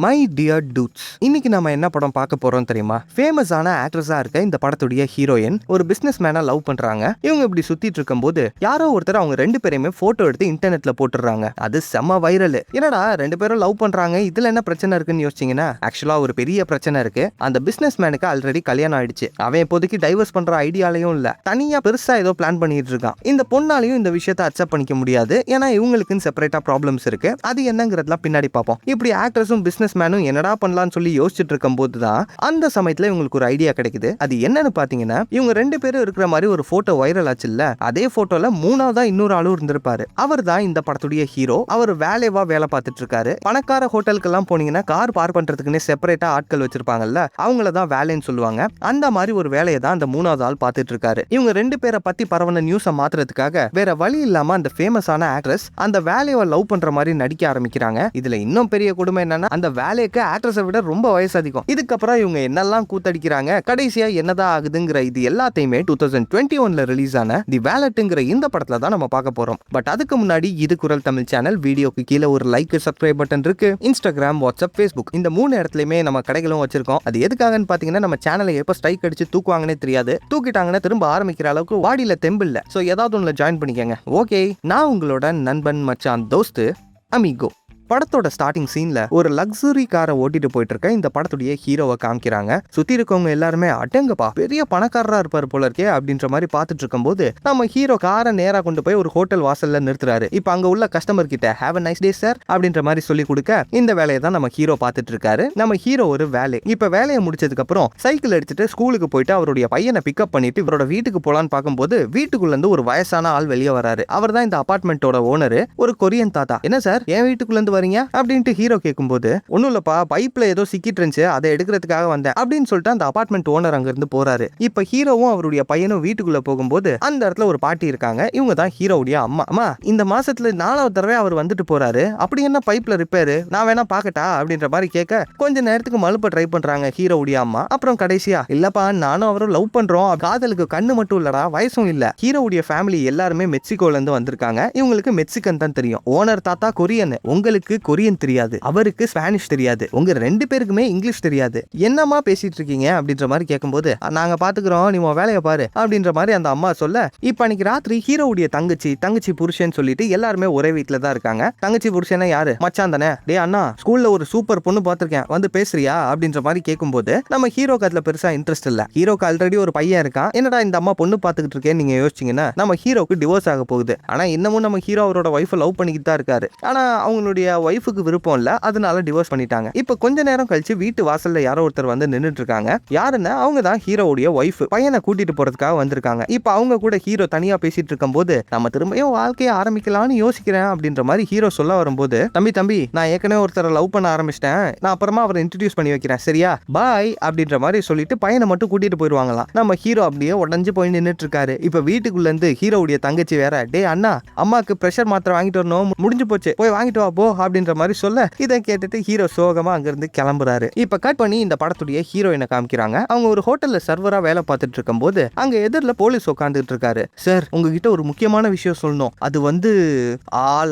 My dear dudes, இன்னைக்கு நம்ம என்ன படம் பார்க்க போறோம் தெரியுமா? ஃபேமஸான ஆக்ட்ரஸா இருக்க இந்த படத்துடைய ஹீரோயின் ஒரு பிசினஸ் மேனா லவ் பண்றாங்க. இவங்க இப்படி சுத்திட்டு இருக்கும்போது யாரோ ஒருத்தர் அவங்க ரெண்டு பேரையுமே போட்டோ எடுத்து இன்டர்நெட்ல போட்டுறாங்க. அது செம்ம வைரல். என்னடா ரெண்டு பேரும் லவ் பண்றாங்க, இதுல என்ன பிரச்சனை இருக்குன்னு யோசிச்சீங்கன்னா, ஆக்சுவலா ஒரு பெரிய பிரச்சனை இருக்கு. அந்த பிசினஸ் மேனுக்கு ஆல்ரெடி கல்யாணம் ஆயிடுச்சு. அவன் இப்போதைக்கு டைவர்ஸ் பண்ற ஐடியாலையும் இல்ல, தனியா பெருசா ஏதோ பிளான் பண்ணிட்டு இருக்கான். இந்த பொண்ணாலையும் இந்த விஷயத்தை அக்செப்ட் பண்ணிக்க முடியாது. ஏன்னா இவங்களுக்குன்னு செப்பரேட்டா ப்ராப்ளம்ஸ் இருக்கு. அது என்னங்கிறதுலாம் பின்னாடி பார்ப்போம். இப்படி ஆக்ட்ரஸும் பிசினஸ் மேனும் என்னடா பண்ணலாம்னு சொல்லி யோசிச்சுட்டு இருக்கும் போதுதான் அந்த சமயத்துல இவங்களுக்கு ஒரு ஐடியா கிடைக்குது. அது என்னன்னு பாத்தீங்கன்னா, இவங்க ரெண்டு பேரும் இருக்கிற மாதிரி ஒரு போட்டோ வைரல் ஆச்சு இல்ல, அதே போட்டோல மூணாவதா இன்னொரு ஆளும் இருந்திருப்பாரு. அவர் தான் இந்த படத்துடைய ஹீரோ. அவர் வேலைவா வேலை பார்த்துட்டு இருக்காரு. பணக்கார ஹோட்டலுக்கு எல்லாம் போனீங்கன்னா கார் பார்க் பண்றதுக்குன்னு செப்பரேட்டா ஆட்கள் வச்சிருப்பாங்கல்ல, அவங்கள தான் வேலைன்னு சொல்லுவாங்க. அந்த மாதிரி ஒரு வேலையை தான் அந்த மூணாவது ஆள் பார்த்துட்டு இருக்காரு. இவங்க ரெண்டு பேரை பத்தி பரவன நியூஸை மாத்துறதுக்காக வேற வழி இல்லாம அந்த ஃபேமஸான ஆக்ட்ரஸ் அந்த வேலையை லவ் பண்ற மாதிரி நடிக்க ஆரம்பிக்கிறாங்க. இதுல இன்னும் பெரிய கொடுமை என்னன்னா, அந்த வேலைக்கு ஆக்ட்ரஸை விட ரொம்ப வயசு அதிகம். இதுக்கப்புறம் இவங்க என்னெல்லாம் கூத்தடிக்கிறாங்க, கடைசியா என்னதான் ஆகுதுங்கிற இது எல்லாத்தையுமே 2021ல ரிலீஸ் ஆன தி வேலட்ங்கிற இந்த படத்துல தான் நம்ம பார்க்க போறோம். பட் அதுக்கு முன்னாடி இது குரல் தமிழ் சேனல். வீடியோக்கு கீழே ஒரு லைக், சப்ஸ்கிரைப் பட்டன் இருக்கு. இன்ஸ்டாகிராம், வாட்ஸ்அப், ஃபேஸ்புக் இந்த மூணு இடத்துலயுமே நம்ம கடைகளும் வச்சிருக்கோம். அது எதுக்காகன்னு பாத்தீங்கன்னா, நம்ம சேனலை எப்ப ஸ்ட்ரைக் அடிச்சு தூக்குவாங்கன்னே தெரியாது. தூக்கிட்டாங்கன்னா திரும்ப ஆரம்பிக்கிற அளவுக்கு வாடியில தெம்பில்ல. சோ ஏதாவது ஒண்ணுல ஜாயின் பண்ணிக்கங்க. ஓகே, நான் உங்களோட நண்பன் மச்சான் தோஸ்து அமிகோ. படத்தோட ஸ்டார்டிங் சீன்ல ஒரு லக்ஸுரி காரை ஓட்டிட்டு போயிட்டு இருக்க இந்த படத்துடைய ஹீரோவை காமிக்கிறாங்க. சுத்தி இருக்கவங்க எல்லாருமே அடங்கப்பா பெரிய பணக்காரரா இருப்பாரு போல இருக்கே அப்படின்ற மாதிரி பார்த்துட்டு இருக்கும்போது நம்ம ஹீரோ காரை நேரா கொண்டு போய் ஒரு ஹோட்டல் வாசல்ல நிறுத்துறாரு. இப்ப அங்க உள்ள கஸ்டமர் கிட்ட have a nice day sir அப்படின்ற மாதிரி சொல்லி கொடுக்க இந்த வேலையை தான் நம்ம ஹீரோ பார்த்துட்டு இருக்காரு. நம்ம ஹீரோ ஒரு வேலை. இப்ப வேலையை முடிச்சதுக்கு அப்புறம் சைக்கிள் எடுத்துட்டு ஸ்கூலுக்கு போயிட்டு அவருடைய பையனை பிக்கப் பண்ணிட்டு இவரோட வீட்டுக்கு போலான்னு பார்க்கும்போது வீட்டுக்குள்ள இருந்து ஒரு வயசான ஆள் வெளியே வராரு. அவர் தான் இந்த அபார்ட்மெண்டோட ஓனர், ஒரு கொரியன் தாத்தா. என்ன சார் என் வீட்டுக்குள்ள இருந்து வரீங்க அப்படின்ட்டு ஹீரோ கேட்கும்போது, ஒன்னும் இல்லப்பா, பைப்ல ஏதோ சிக்கிட்டு இருந்துச்சு, அதை எடுக்கிறதுக்காக வந்தேன் அப்படின்னு சொல்லிட்டு அந்த அபார்ட்மெண்ட் ஓனர் அங்க இருந்து போறாரு. இப்ப ஹீரோவும் அவருடைய பையனும் வீட்டுக்குள்ள போகும்போது அந்த இடத்துல ஒரு பாட்டி இருக்காங்க. இவங்க தான் ஹீரோவுடைய அம்மா. அம்மா, இந்த மாசத்துல 4வது தடவை அவர் வந்துட்டு போறாரு, அப்படி என்ன பைப்ல ரிப்பேரு, நான் வேணா பாக்கட்டா அப்படின்ற மாதிரி கேட்க கொஞ்ச நேரத்துக்கு மழுப்ப ட்ரை பண்றாங்க ஹீரோவுடைய அம்மா. அப்புறம் கடைசியா, இல்லப்பா நானும் அவரும் லவ் பண்றோம், காதலுக்கு கண்ணு மட்டும் இல்லடா வயசும் இல்ல. ஹீரோவுடைய ஃபேமிலி எல்லாருமே மெக்சிகோல இருந்து வந்திருக்காங்க. இவங்களுக்கு மெக்சிகன் தான் தெரியும். ஓனர் தாத்தா கொரியன், உங்களுக்கு கொரியன் தெரியாது, அவருக்கு ஸ்பானிஷ் தெரியாது, உங்க ரெண்டு பேருக்குமே இங்கிலீஷ் தெரியாது, என்னமா பேசிட்டு இருக்கீங்க அப்படின்ற மாதிரி கேட்கும்போது, நாங்க பாத்துக்கிறோம், நீ உன் வேலையை பாரு அப்படின்ற மாதிரி அந்த அம்மா சொல்ல, இப்ப அன்னைக்கு ராத்திரி ஹீரோவுடைய தங்கச்சி புருஷன் சொல்லிட்டு எல்லாருமே ஒரே வீட்டுல தான் இருக்காங்க. தங்கச்சி புருஷனா யாரு? மச்சான் தானே. டே அண்ணா, ஸ்கூல்ல ஒரு சூப்பர் பொண்ணு பாத்திருக்கேன், வந்து பேசுறியா அப்படின்ற மாதிரி கேட்கும்போது நம்ம ஹீரோக்கு அதுல பெருசா இன்ட்ரெஸ்ட் இல்ல. ஹீரோக்கு ஆல்ரெடி ஒரு பையன் இருக்கான். என்னடா இந்த அம்மா பொண்ணு பாத்துக்கிட்டு இருக்கேன்னு நீங்க யோசிச்சீங்கன்னா, நம்ம ஹீரோக்கு டிவோர்ஸ் ஆக போகுது. ஆனா இன்னமும் நம்ம ஹீரோ அவரோட ஒய்ஃப் லவ் பண்ணிக்கிட்டு தான் இருக்காரு. ஆனா அவங்களுடைய ஒய்ஃபுக்கு விருப்பம் இல்ல, அதனால டிவோர்ஸ் பண்ணிட்டாங்க. இப்ப கொஞ்ச நேரம் கழிச்சு வீட்டு வாசல்ல யாரோ ஒருத்தர் வந்து நின்னுட்டு இருக்காங்க. யாருன்னா, அவங்க தான் ஹீரோவுடைய ஒய்ஃப். பையனை கூட்டிட்டு போறதுக்காக வந்திருக்காங்க. இப்ப அவங்க கூட ஹீரோ தனியா பேசிட்டு இருக்கும்போது, நம்ம திரும்பியும் வாழ்க்கையை ஆரம்பிக்கலாம்னு யோசிக்கிறேன் அப்படின்ற மாதிரி ஹீரோ சொல்ல வரும்போது, தம்பி நான் ஏற்கனவே ஒருத்தரை லவ் பண்ண ஆரம்பிச்சிட்டேன், நான் அப்புறமா அவரை இன்ட்ரோடியூஸ் பண்ணி வைக்கிறேன், சரியா, பாய் அப்படின்ற மாதிரி சொல்லிட்டு பையனை மட்டும் கூட்டிட்டு போயிருவாங்களாம். நம்ம ஹீரோ அப்படியே உடஞ்சு போய் நின்னுட்டு இருக்காரு. இப்ப வீட்டுக்குள்ள இருந்து ஹீரோவுடைய தங்கச்சி வேற, டே அண்ணா, அம்மாக்கு பிரஷர் மாத்திரை வாங்கிட்டு வரணும், முடிஞ்சு போச்சு, போய் வாங்கிட்டு வா போ அப்படின்ற மாதிரி சொல்ல, இதை கேட்டுட்டு ஹீரோ சோகமா அங்கிருந்து கிளம்புறாரு. இப்ப கட் பண்ணி இந்த படத்துடைய ஹீரோயினை காமிக்கிறாங்க. அவங்க ஒரு ஹோட்டல்ல சர்வரா வேலை பார்த்துட்டு இருக்கும் போது அங்க எதிரில போலீஸ் உட்காந்துட்டு இருக்காரு. சார், உங்ககிட்ட ஒரு முக்கியமான விஷயம் சொல்லணும், அது வந்து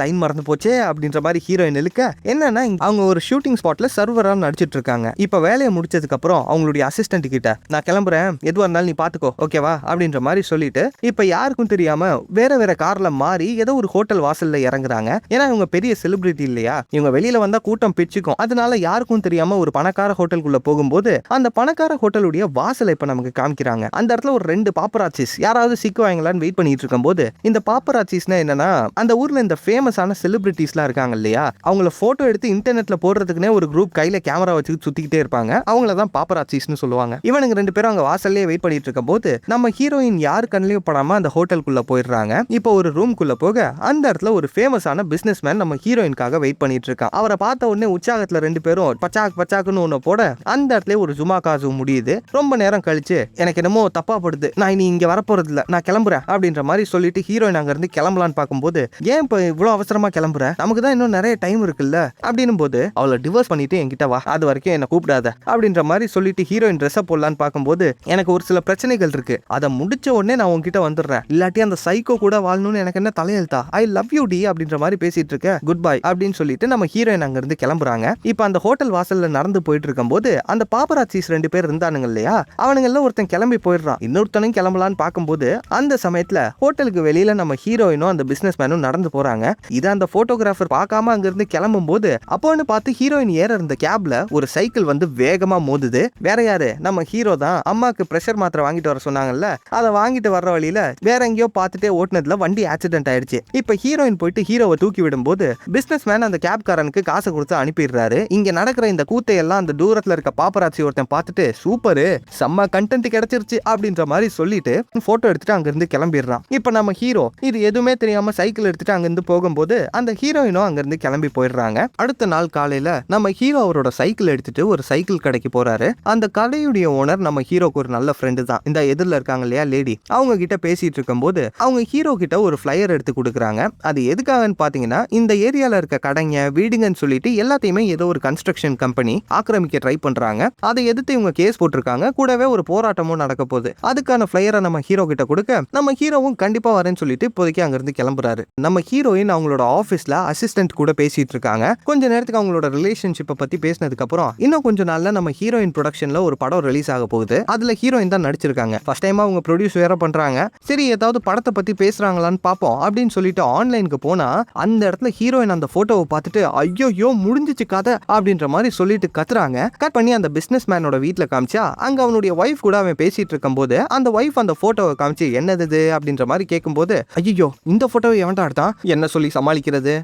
லைன் மறந்து போச்சே அப்படின்ற மாதிரி ஹீரோயின் இழுக்க, என்னன்னா அவங்க ஒரு ஷூட்டிங் ஸ்பாட்ல சர்வரா நடிச்சிட்டு இருக்காங்க. இப்ப வேலையை முடிச்சதுக்கு அப்புறம் அவங்களுடைய அசிஸ்டன்ட் கிட்ட, நான் கிளம்புறேன், எதுவா இருந்தாலும் நீ பாத்துக்கோ, ஓகேவா அப்படின்ற மாதிரி சொல்லிட்டு இப்ப யாருக்கும் தெரியாம வேற கார்ல மாறி ஏதோ ஒரு ஹோட்டல் வாசல்ல இறங்குறாங்க. ஏன்னா இவங்க பெரிய செலிபிரிட்டி இல்லையா, இவங்க வெளியில வந்தா கூட்டம் பிச்சுக்கும். அதனால யாருக்கும் தெரியாம ஒரு பணக்கார ஹோட்டலுக்குள்ள போகும்போது அந்த பணக்கார ஹோட்டலுடைய வாசலை இப்ப நமக்கு காமிக்கிறாங்க. அந்த இடத்துல ஒரு 2 பாப்பராச்சிஸ் யாராவது சிக்குவாங்களான்னு வெயிட் பண்ணிட்டு இருக்கும்போது, இந்த பாப்பராச்சிஸ்னா என்னன்னா, அந்த ஊர்ல இந்த ஃபேமஸான செலிபிரிட்டிஸ்லாம் இருக்காங்க இல்லையா, அவங்கள போட்டோ எடுத்து இன்டர்நெட்ல போடுறதுக்குனே ஒரு குரூப் கையில கேமரா வச்சு சுத்திக்கிட்டே இருப்பாங்க. அவங்கள தான் பாப்பராச்சிஸ்னு சொல்லுவாங்க. இவனுங்க 2 பேரும் அங்க வாசல்லே வெயிட் பண்ணிட்டு இருக்கும்போது நம்ம ஹீரோயின் யார் கண்ணிலையும் படாம அந்த ஹோட்டலுக்குள்ள போயிடுறாங்க. இப்போ ஒரு ரூம்குள்ள போக அந்த இடத்துல ஒரு ஃபேமஸான பிசினஸ் மேன் நம்ம ஹீரோயின்காக வெயிட் பண்ணிட்டு இருக்கான். அவரை பார்த்த உடனே உற்சாகத்துல 2 பேரும் பச்சாக்குன்னு ஒண்ணு போட அந்த இடத்துல ஒரு ஜுமா காசு முடியுது. ரொம்ப நேரம் கழிச்சு, எனக்கு என்னமோ தப்பா படுது, நான் இனி இங்க வரப்போறது இல்ல, நான் கிளம்புறேன் அப்படின்ற மாதிரி சொல்லிட்டு ஹீரோயின் அங்க இருந்து கிளம்பலான்னு பார்க்கும்போது, ஏன் இப்ப இவ்வளவு அவசரமா கிளம்புற, நமக்கு தான் இன்னும் நிறைய டைம் இருக்குல்ல அப்படின்னும் போது, அவளை டிவோர்ஸ் பண்ணிட்டு என்கிட்ட வா, அது வரைக்கும் என்ன கூப்பிடாத அப்படின்ற மாதிரி சொல்லிட்டு ஹீரோயின் ட்ரெஸ் போடலான்னு பார்க்கும்போது, எனக்கு ஒரு சில பிரச்சனைகள் இருக்கு, அதை முடிச்ச உடனே நான் உங்ககிட்ட வந்துடுறேன், இல்லாட்டி அந்த சைக்கோ கூட வாழணும்னு எனக்கு என்ன தலையெழுத்தா, ஐ லவ் யூ டி அப்படின்ற மாதிரி பேசிட்டு இருக்க, குட் பை அப்படின்னு அப்படின்னு சொல்லிட்டு நம்ம ஹீரோயின் அங்க இருந்து கிளம்புறாங்க. இப்ப அந்த ஹோட்டல் வாசல்ல நடந்து போயிட்டு இருக்கும்போது அந்த பாப்பராசிஸ் 2 பேர் இருந்தானுங்க இல்லையா, அவனுங்கள்ல ஒருத்தன் கிளம்பி போயிடுறான். இன்னொருத்தனும் கிளம்பலான்னு பார்க்கும்போது அந்த சமயத்துல ஹோட்டலுக்கு வெளியில நம்ம ஹீரோயினும் அந்த பிசினஸ் மேனும் நடந்து போறாங்க. இதை அந்த போட்டோகிராஃபர் பார்க்காம அங்க இருந்து கிளம்பும் போது அப்போன்னு பார்த்து ஹீரோயின் ஏற இருந்த கேப்ல ஒரு சைக்கிள் வந்து வேகமா மோதுது. வேற யாரு, நம்ம ஹீரோ தான். அம்மாக்கு பிரஷர் மாத்திரை வாங்கிட்டு வர சொன்னாங்கல்ல, அதை வாங்கிட்டு வர்ற வழியில வேற எங்கேயோ பார்த்துட்டே ஓட்டுனதுல வண்டி ஆக்சிடென்ட் ஆயிடுச்சு. இப்ப ஹீரோயின் போயிட்டு ஹீரோவை தூக்கி விடும்போது பிசினஸ் மேன் அந்த கேப்காரனுக்கு காசு கொடுத்து அனுப்பிடுறாரு. இங்க நடக்கிற இந்த கூத்தையெல்லாம் அந்த தூரத்துல இருக்க பாப்பராச்சி ஒருத்தன் பார்த்துட்டு சூப்பரு, செம்ம கண்டென்ட் கிடைச்சிருச்சு அப்படின்ற மாதிரி சொல்லிட்டு போட்டோ எடுத்துட்டு அங்க இருந்து கிளம்பிடுறான். இப்ப நம்ம ஹீரோ இது எதுவுமே தெரியாம சைக்கிள் எடுத்துட்டு அங்க இருந்து போகும்போது அந்த ஹீரோயினும் அங்க இருந்து கிளம்பி போயிடுறாங்க. அடுத்த நாள் காலையில நம்ம ஹீரோ அவரோட சைக்கிள் எடுத்துட்டு ஒரு சைக்கிள் கடைக்கு போறாரு. அந்த கடையுடைய ஓனர் நம்ம ஹீரோக்கு ஒரு நல்ல ஃப்ரெண்டு தான். இந்த எதிரில் இருக்காங்க இல்லையா லேடி, அவங்க கிட்ட பேசிட்டு இருக்கும்போது அவங்க ஹீரோ கிட்ட ஒரு ஃபிளையர் எடுத்து கொடுக்குறாங்க. அது எதுக்காகன்னு பாத்தீங்கன்னா இந்த ஏரியால இருக்க கடைங்க வீடுங்கன்னு சொல்லிட்டு எல்லாத்தையுமே ஏதோ ஒரு கன்ஸ்ட்ரக்ஷன் கம்பெனி ஆக்கிரமிக்க ட்ரை பண்றாங்க. அதை எதிர்த்து இவங்க கேஸ் போட்டிருக்காங்க. கூடவே ஒரு போராட்டமும் நடக்க போகுது. அதுக்கான ஃபிளையரை நம்ம ஹீரோ கிட்ட கொடுக்க நம்ம ஹீரோவும் கண்டிப்பா வரேன்னு சொல்லிட்டு இப்போதைக்கு அங்க இருந்து கிளம்புறாரு. நம்ம ஹீரோயின் அவங்களோட ஆபீஸ்ல அசிஸ்டன்ட் கூட பேசிட்டு இருக்காங்க. கொஞ்ச நேரத்துக்கு அவங்களோட ரிலேஷன்ஷிப்பை பத்தி பேசினதுக்கு அப்புறம் இன்னும் கொஞ்ச நாள்ல நம்ம ஹீரோயின் ப்ரொடக்ஷன்ல ஒரு படம் ரிலீஸ் ஆக போகுது. அதுல ஹீரோயின் தான் நடிச்சிருக்காங்க. ஃபர்ஸ்ட் டைமா அவங்க ப்ரொடியூஸ் வேற பண்றாங்க. சரி ஏதாவது படத்தை பத்தி பேசுறாங்களான்னு பாப்போம் அப்படின்னு சொல்லிட்டு ஆன்லைனுக்கு போனா அந்த இடத்துல ஹீரோயின் அந்த போட்டோவை பார்த்துட்டு ஐயோ முடிஞ்சிச்சு கதை அப்படின்ற மாதிரி சொல்லிட்டு கத்துறாங்க. கட் பண்ணி அந்த பிசினஸ் மேனோட வீட்டுல காமிச்சா அங்க அவனுடைய ஒய்ஃப் கூட அவன் பேசிட்டு இருக்கும் போது அந்த ஒய்ஃப் அந்த போட்டோவை காமிச்சு என்னது அப்படின்ற மாதிரி கேட்கும்போது ஐயோ இந்த போட்டோவை எவன்டா எடுத்தான் என்ன சொல்லி சமாளிக்கிறது.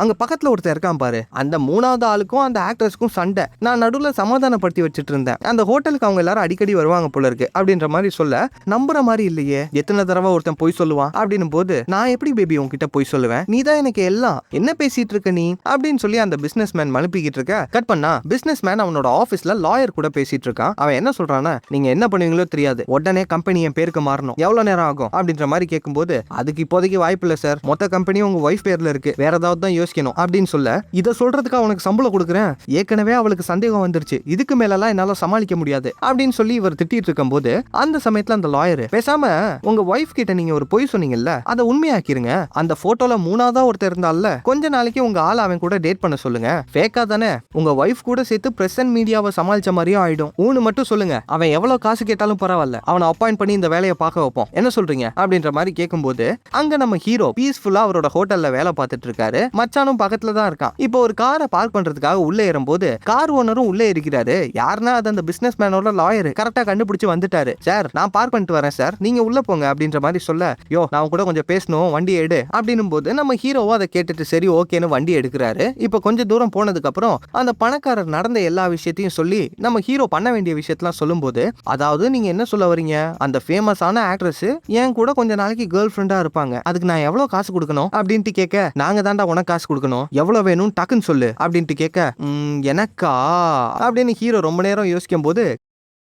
அங்க பக்கத்துல ஒருத்தர் இருக்கான் பாரு, அந்த 3வது ஆளுக்கும் அந்த ஆக்டர்ஸ்க்கும் சண்டை. நான் நடுவுல சமாதானப்படுத்தி வச்சுட்டு இருந்தேன். அந்த ஹோட்டலுக்கு அவங்க எல்லாரும் அடிக்கடி வருவாங்க போல இருக்கு அப்படின்ற மாதிரி சொல்ல நம்புற மாதிரி இல்லையே, எத்தனை தடவை ஒருத்தன் போய் சொல்லுவான் அப்படின்னு போது நான் எப்படி பேபி உன்கிட்ட போய் சொல்லுவேன், நீ தான் எனக்கு எல்லாம், என்ன பேசிட்டு இருக்க நீ அப்படின்னு சொல்லி அந்த பிசினஸ் மேன் மழுப்பிக்கிட்டு இருக்க. கட் பண்ணா பிசினஸ் மேன் அவனோட ஆபீஸ்ல லாயர் கூட பேசிட்டு இருக்கான். அவன் என்ன சொல்றானா, நீங்க என்ன பண்ணுவீங்களோ தெரியாது, உடனே கம்பெனி என் பேருக்கு மாறணும், எவ்வளவு நேரம் ஆகும் அப்படின்ற மாதிரி கேட்கும்போது அதுக்கு இப்போதைக்கு வாய்ப்பு இல்ல சார், மொத்த கம்பெனியும் உங்க ஒய்ஃப் பேர்ல இருக்கு, வேற ஏதாவது தான் யோசிக்கணும் அப்படின்னு சொல்ல இதை சொல்றதுக்கு அவனுக்கு சம்பளம் கொடுக்குறேன், ஏற்கனவே அவளுக்கு சந்தேகம் வந்துருச்சு, இதுக்கு மேலலாம் என்னால சமாளிக்க முடியாது அப்படின்னு சொல்லி இவர் திட்டிட்டு இருக்கும் போது அந்த சமயத்துல அந்த லாயர் பேசாம உங்க ஒய்ஃப் கிட்ட நீங்க ஒரு பொய் சொன்னீங்கல்ல அதை உண்மையாக்கிருங்க, அந்த போட்டோல 3ஆவதா ஒருத்தர் இருந்தால கொஞ்ச நாளைக்கு உங்க ஆள் அவன் கூட டேட் பண்ண சொல்லுங்க, ஃபேக்கா தானே உங்க ஒய்ஃப் கூட சேர்த்து பிரஸ் அண்ட் மீடியாவை சமாளிச்ச மாதிரியும் ஆயிடும், ஊனு மட்டும் சொல்லுங்க, அவன் எவ்வளவு காசு கேட்டாலும் பரவாயில்ல, அவனை அப்பாயிண்ட் பண்ணி இந்த வேலையை பார்க்க வைப்போம், என்ன சொல்றீங்க அப்படின்ற மாதிரி கேட்கும்போது அங்க நம்ம ஹீரோ பீஸ்ஃபுல்லா அவரோட ஹோட்டல்ல வேலை பார்த்துட்டு இருக்காரு. மச்சானும் பக்கத்துல தான் இருக்கான். இப்போ ஒரு காரை பார்க் பண்றதுக்காக உள்ள ஏறும்போது கார் ஓனரும் உள்ள இருக்கிறாரு. யாருன்னா அது அந்த பிசினஸ் மேனோட லாயர் கரெக்டா கண்டுபிடிச்சு வந்துட்டாரு. சார் நான் பார்க் பண்ணிட்டு வரேன் சார், நீங்க உள்ள போங்க அப்படின்ற மாதிரி சொல்ல யோ நான் கூட கொஞ்சம் பேசணும் வண்டி எடு அப்படின்னும் போது நம்ம ஹீரோவோ அதை கேட்டுட்டு சரி ஓகேன்னு வண்டி எடுக்கிறாரு. இப்போ கொஞ்சம் தூரம் போனதுக்கு அப்புறம் அந்த பணக்காரர் நடந்த எல்லா விஷயத்தையும் சொல்லி நம்ம ஹீரோ பண்ண வேண்டிய விஷயத்தெல்லாம் சொல்லும்போது அதாவது நீங்க என்ன சொல்ல வரீங்க, அந்த ஃபேமஸான ஆக்ட்ரஸ் என் கூட கொஞ்ச நாளைக்கு கேர்ள் ஃப்ரெண்டா இருப்பாங்க, அதுக்கு நான் எவ்வளவு காசு கொடுக்கணும் அப்படின்ட்டு கேட்க நாங்க தாண்டா உனக்கு காசு கொடுக்கணும், எவ்வளவு வேணும் டக்குன்னு சொல்லு அப்படின்ட்டு கேட்க எனக்கா அப்படின்னு ஹீரோ ரொம்ப நேரம் யோசிக்கும் போது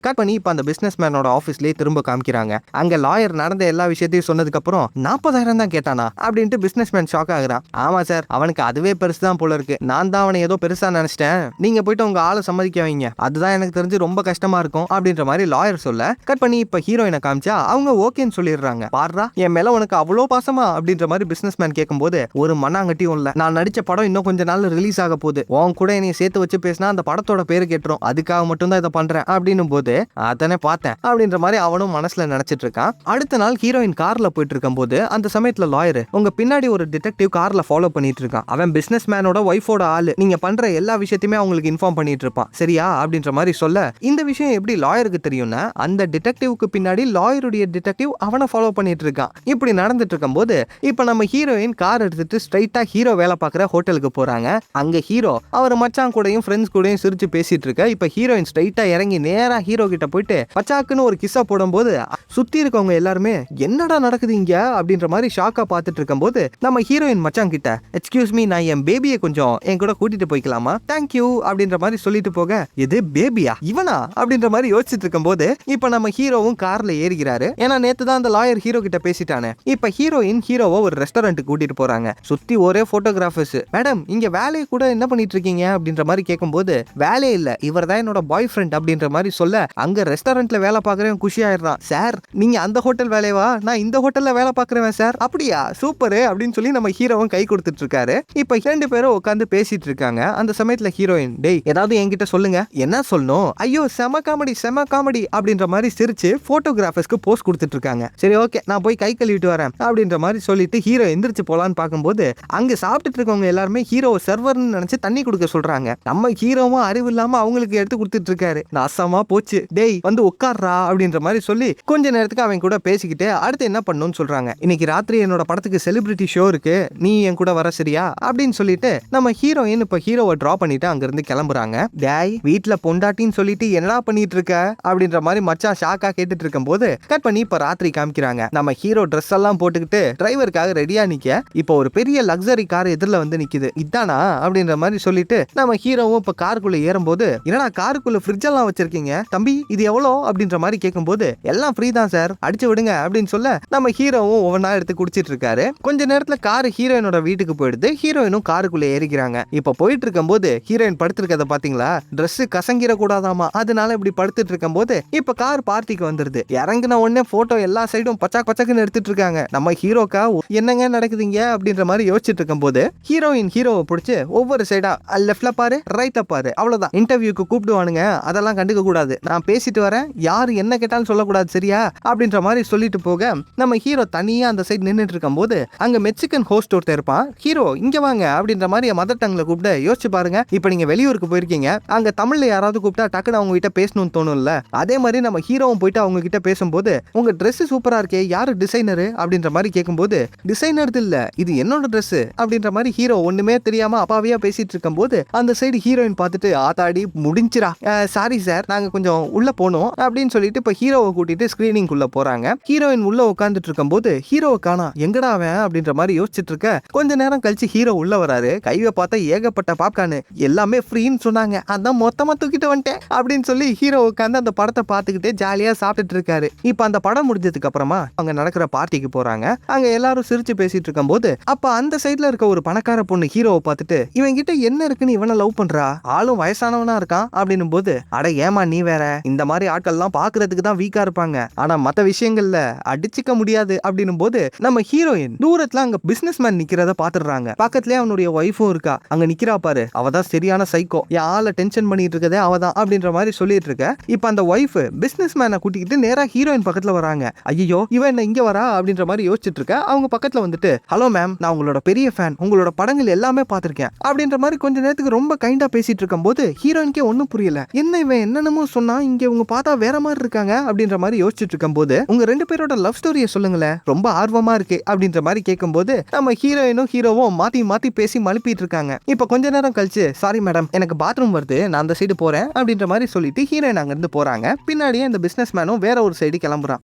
கட் பண்ணி இப்போ அந்த பிசினஸ் மேனோட ஆஃபீஸ்லேயே திரும்ப காமிக்கிறாங்க. அங்கே லாயர் நடந்த எல்லா விஷயத்தையும் சொன்னதுக்கு அப்புறம் 40,000 தான் கேட்டானா அப்படின்ட்டு பிசினஸ் மேன் ஷாக் ஆகுறான். ஆமா சார் அவனுக்கு அதுவே பெருசு தான் போல இருக்கு, நான் தான் அவனை ஏதோ பெருசா நினைச்சிட்டேன், நீங்க போயிட்டு உங்க ஆளை சம்மதிக்க வைங்க, அதுதான் எனக்கு தெரிஞ்சு ரொம்ப கஷ்டமா இருக்கும் அப்படின்ற மாதிரி லாயர் சொல்ல கட் பண்ணி இப்போ ஹீரோயினை காமிச்சா அவங்க ஓகேன்னு சொல்லிடுறாங்க. பாடுறா என் மேல உனக்கு அவ்வளோ பாசமா அப்படின்ற மாதிரி பிசினஸ் மேன் கேட்கும்போது ஒரு மண்ணாங்கட்டியும் இல்லை, நான் நடிச்ச படம் இன்னும் கொஞ்ச நாள் ரிலீஸ் ஆக போகுது, உன் கூட என்னை சேர்த்து வச்சு பேசினா அந்த படத்தோட பேரு கேட்டுரும், அதுக்காக மட்டும் தான் இதை பண்றேன் அப்படின்னும் போது அதனே பார்த்தேன் அப்படின்ற மாதிரி அவனும் மனசுல நினைச்சிட்டு இருக்கான். அடுத்த நாள் ஹீரோயின் கார்ல போயிட்டு இருக்கும் போது அந்த சமயத்துல லாயர் உங்க பின்னாடி ஒரு டிடெக்டிவ் கார்ல ஃபாலோ பண்ணிட்டு இருக்கான், அவன் பிசினஸ் மேனோட ஒய்ஃபோட ஆளு, நீங்க பண்ற எல்லா விஷயத்தையுமே அவங்களுக்கு இன்ஃபார்ம் பண்ணிட்டு இருப்பான் சரியா அப்படின்ற மாதிரி சொல்ல இந்த விஷயம் எப்படி லாயருக்கு தெரியும்னா அந்த டிடெக்டிவ்க்கு பின்னாடி லாயருடைய டிடெக்டிவ் அவனை ஃபாலோ பண்ணிட்டு இருக்கான். இப்படி நடந்துட்டு இருக்கும் போது இப்ப நம்ம ஹீரோயின் கார் எடுத்துட்டு ஸ்ட்ரைட்டா ஹீரோ வேலை பார்க்குற ஹோட்டலுக்கு போறாங்க. அங்க ஹீரோ அவர் மச்சான் கூடயும் ஃப்ரெண்ட்ஸ் கூடயும் சிரிச்சு பேசிட்டு இருக்க. இப்ப ஹீரோயின் ஸ்ட்ரைட்டா இறங்கி நேரா ஹீரோ கிட்ட போயிட்டு பச்சாக்குன்னு ஒரு கிஸ்ஸா போடும்போது சுத்தி இருக்கவங்க எல்லாருமே என்னடா நடக்குது இங்க அப்படின்ற மாதிரி ஷாக்கா பார்த்துட்டு இருக்கும்போது நம்ம ஹீரோயின் மச்சான் கிட்ட எக்ஸ்கியூஸ் மீ நான் என் பேபியை கொஞ்சம் என் கூட கூட்டிட்டு போய்க்கலாமா தேங்க்யூ அப்படின்ற மாதிரி சொல்லிட்டு போக இது பேபியா இவனா அப்படின்ற மாதிரி யோசிச்சுட்டு இருக்கும்போது இப்ப நம்ம ஹீரோவும் கார்ல ஏறிக்கிறாரு. ஏன்னா நேத்து தான் அந்த லாயர் ஹீரோ கிட்ட பேசிட்டானே. இப்ப ஹீரோயின் ஹீரோவை ஒரு ரெஸ்டாரண்ட்டுக்கு கூட்டிட்டு போறாங்க. சுத்தி ஒரே போட்டோகிராஃபர்ஸ். மேடம் இங்க வேலையை கூட என்ன பண்ணிட்டு இருக்கீங்க அப்படின்ற மாதிரி கேட்கும்போது வேலையே இல்ல இவர் தான் என்னோட பாய் ஃப்ரெண்ட் அப்படின்ற மாதிரி சொல்ல அங்க ரெஸ்டாரண்ட்ல வேலை பாக்குறேன் குஷி ஆயிடுறான். சார் நீங்க அந்த ஹோட்டல் வேலையவா, நான் இந்த ஹோட்டல்ல வேலை பாக்குறேன் சார். அப்படியா சூப்பர் அப்படின்னு சொல்லி நம்ம ஹீரோவும் கை கொடுத்துட்டு இருக்காரு. இப்ப 2 பேரும் உட்காந்து பேசிட்டு இருக்காங்க. அந்த சமயத்துல ஹீரோயின், டேய் ஏதாவது என்கிட்ட சொல்லுங்க. என்ன சொல்லணும்? ஐயோ செம காமெடி அப்படின்ற மாதிரி சிரிச்சு போட்டோகிராஃபர்ஸ்க்கு போஸ்ட் கொடுத்துட்டு இருக்காங்க. சரி ஓகே நான் போய் கை கழுவிட்டு வரேன் அப்படின்ற மாதிரி சொல்லிட்டு ஹீரோ எந்திரிச்சு போலான்னு பார்க்கும்போது அங்க சாப்பிட்டுட்டு இருக்கவங்க எல்லாருமே ஹீரோ சர்வர்னு நினைச்சு தண்ணி கொடுக்க சொல்றாங்க. நம்ம ஹீரோவும் அறிவு இல்லாம அவங்களுக்கு எடுத்து கொடுத்துட்டு இருக்காரு. நாசமா போச்சு. டேய் வந்து உட்கார்றா அப்படின்ற மாதிரி சொல்லி கொஞ்ச நேரத்துக்கு அவன் கூட பேசிக்கிட்டு அடுத்து என்ன பண்ணணும்னு சொல்றாங்க. இன்னைக்கு ராத்திரி என்னோட படத்துக்கு செலிபிரிட்டி ஷோ இருக்கு, நீ என் கூட வர சரியா அப்படின்னு சொல்லிட்டு நம்ம ஹீரோயின் இப்ப ஹீரோவை டிரா பண்ணிட்டு அங்க இருந்து கிளம்புறாங்க. டேய் வீட்டுல பொண்டாட்டின்னு சொல்லிட்டு என்னடா பண்ணிட்டு இருக்க அப்படின்ற மாதிரி மச்சான் ஷாக்கா கேட்டுட்டு இருக்கும் போது கட் பண்ணி இப்ப ராத்திரி காமிக்கிறாங்க. நம்ம ஹீரோ ட்ரெஸ் எல்லாம் போட்டுக்கிட்டு டிரைவருக்காக ரெடியா நிக்க இப்ப ஒரு பெரிய லக்ஸரி கார் எதிரில வந்து நிக்குது. இதானா அப்படின்ற மாதிரி சொல்லிட்டு நம்ம ஹீரோவும் இப்ப காருக்குள்ள ஏறும்போது, என்னடா காருக்குள்ள ஃப்ரிட்ஜ் எல்லாம் வச்சிருக்கீங்க தம்பி, இது எவ்வளோ அப்படின்ற மாதிரி கேட்கும்போது, எல்லாம் ஃப்ரீ தான் சார் அடிச்சு விடுங்க அப்படின்னு சொல்ல நம்ம ஹீரோவும் ஒவ்வொன்றா எடுத்து குடிச்சிட்டு இருக்காரு. கொஞ்ச நேரத்துல கார் ஹீரோயினோட வீட்டுக்கு போயிடுது. ஹீரோயினும் காருக்குள்ள ஏறிக்கிறாங்க. இப்ப போயிட்டு இருக்கும் போது ஹீரோயின் படுத்திருக்கத பாத்தீங்களா, Dress கசங்கிர கூடாதாமா, அதனால இப்படி படுத்துட்டு இருக்கும் போது இப்ப கார் பார்ட்டிக்கு வந்துருது. இறங்கின உடனே போட்டோ எல்லா சைடும் பச்சாக்குன்னு எடுத்துட்டு இருக்காங்க. நம்ம ஹீரோக்கா என்னங்க நடக்குதுங்க அப்படின்ற மாதிரி யோசிச்சுட்டு இருக்கும் போது ஹீரோயின் ஹீரோவை பிடிச்சு ஒவ்வொரு சைடா லெஃப்ட்ல பாரு ரைட்ல பாரு, அவ்வளவுதான் இன்டர்வியூக்கு கூப்பிடுவானுங்க, அதெல்லாம் கண்டுக்க கூடாது, நான் பேசிட்டு வரேன், யாரு என்ன கேட்டாலும் சொல்லக்கூடாது சரியா அப்படின்ற மாதிரி சொல்லிட்டு போக நம்ம ஹீரோ தனியா அந்த சைடு நின்றுட்டு இருக்கும் போது அங்க மெக்சிகன் ஹோஸ்ட் ஒருத்தர் இருப்பான். ஹீரோ இங்க வாங்க அப்படின்ற மாதிரி மதர் டங்ல கூப்பிட்டு யோசிச்சு பாருங்க, இப்ப நீங்க வெளியூருக்கு போயிருக்கீங்க, அங்க தமிழ்ல யாராவது கூப்பிட்டா டக்குன்னு அவங்க கிட்ட பேசணும்னு தோணும்ல, அதே மாதிரி நம்ம ஹீரோவும் போயிட்டு அவங்க கிட்ட பேசும்போது உங்க Dress சூப்பரா இருக்கே, யாரு டிசைனர் அப்படின்ற மாதிரி கேட்கும்போது, டிசைனர் இல்ல இது என்னோட Dress அப்படின்ற மாதிரி ஹீரோ ஒண்ணுமே தெரியாம அப்பாவியா பேசிட்டு இருக்கும் போது அந்த சைடு ஹீரோயின் பார்த்துட்டு ஆத்தாடி முடிஞ்சிரா, சாரி சார் நாங்க கொஞ்சம் உள்ள போனோம் அப்படின்னு சொல்லிட்டு இப்ப ஹீரோவை கூட்டிட்டு ஸ்கிரீனிங் உள்ள போறாங்க. ஹீரோயின் உள்ள உட்காந்துட்டு இருக்கும் போது ஹீரோவை காணா, எங்கடா அவன் அப்படின்ற மாதிரி யோசிச்சுட்டு இருக்க கொஞ்ச நேரம் கழிச்சு ஹீரோ உள்ள வராரு. கைவை பார்த்தா ஏகப்பட்ட பாப்கார்னு, எல்லாமே ஃப்ரீன்னு சொன்னாங்க, அதான் மொத்தமா தூக்கிட்டு வந்துட்டேன் அப்படின்னு சொல்லி ஹீரோ உட்காந்து அந்த படத்தை பார்த்துக்கிட்டே ஜாலியா சாப்பிட்டுட்டு இருக்காரு. இப்ப அந்த படம் முடிஞ்சதுக்கு அப்புறமா அங்க நடக்கிற பார்ட்டிக்கு போறாங்க. அங்க எல்லாரும் சிரிச்சு பேசிட்டு இருக்கும் போது அப்ப அந்த சைடுல இருக்க ஒரு பணக்கார பொண்ணு ஹீரோவை பார்த்துட்டு, இவன் கிட்ட என்ன இருக்குன்னு இவனை லவ் பண்றா, ஆளும் வயசானவனா இருக்கான் அப்படின்னும் போது, அட ஏமா நீ வேற, இந்த மாதிரி ஆட்கள் எல்லாம் பாக்குறதுக்கு தான் வீக்கா இருப்பாங்க, ஆனா மத்த விஷயங்கள்ல அடிச்சுக்க முடியாது அப்படின்னும் போது நம்ம ஹீரோயின் தூரத்துல அங்க பிசினஸ் மேன் நிக்கிறத பாத்துறாங்க. பக்கத்துலயே அவனுடைய ஒய்ஃபும் இருக்கா. அங்க நிக்கிறா பாரு, அவதான் சரியான சைக்கோ, என் ஆளை டென்ஷன் பண்ணிட்டு இருக்கதே அவதான் அப்படின்ற மாதிரி சொல்லிட்டு இருக்க. இப்ப அந்த ஒய்ஃப் பிசினஸ் மேனை கூட்டிக்கிட்டு நேரா ஹீரோயின் பக்கத்துல வராங்க. ஐயோ இவன் என்ன இங்க வரா அப்படின்ற மாதிரி யோசிச்சுட்டு இருக்க. அவங்க பக்கத்துல வந்துட்டு, ஹலோ மேம் நான் உங்களோட பெரிய ஃபேன், உங்களோட படங்கள் எல்லாமே பாத்திருக்கேன் அப்படின்ற மாதிரி கொஞ்ச நேரத்துக்கு ரொம்ப கைண்டா பேசிட்டு இருக்கும் போது ஹீரோயின்கே ஒன்னும் புரியல, என்ன இவன் என்னென்னமோ சொன்னா, இங்க உங்க பார்த்தா வேற மாதிரி இருக்காங்க அப்படின்ற மாதிரி யோசிச்சுட்டு இருக்கும் போது, உங்க 2 பேரோட லவ் ஸ்டோரியை சொல்லுங்களேன், ரொம்ப ஆர்வமா இருக்கு அப்படின்ற மாதிரி கேட்கும் போது நம்ம ஹீரோயினும் ஹீரோவும் மாத்தி மாத்தி பேசி மழுப்பிட்டு இருக்காங்க. இப்ப கொஞ்ச நேரம் கழிச்சு, சாரி மேடம் எனக்கு பாத்ரூம் வருது, நான் அந்த சைடு போறேன் அப்படின்ற மாதிரி சொல்லிட்டு ஹீரோயின் அங்க இருந்து போறாங்க. பின்னாடியே இந்த பிசினஸ் மேனும் வேற ஒரு சைடு கிளம்புறான்.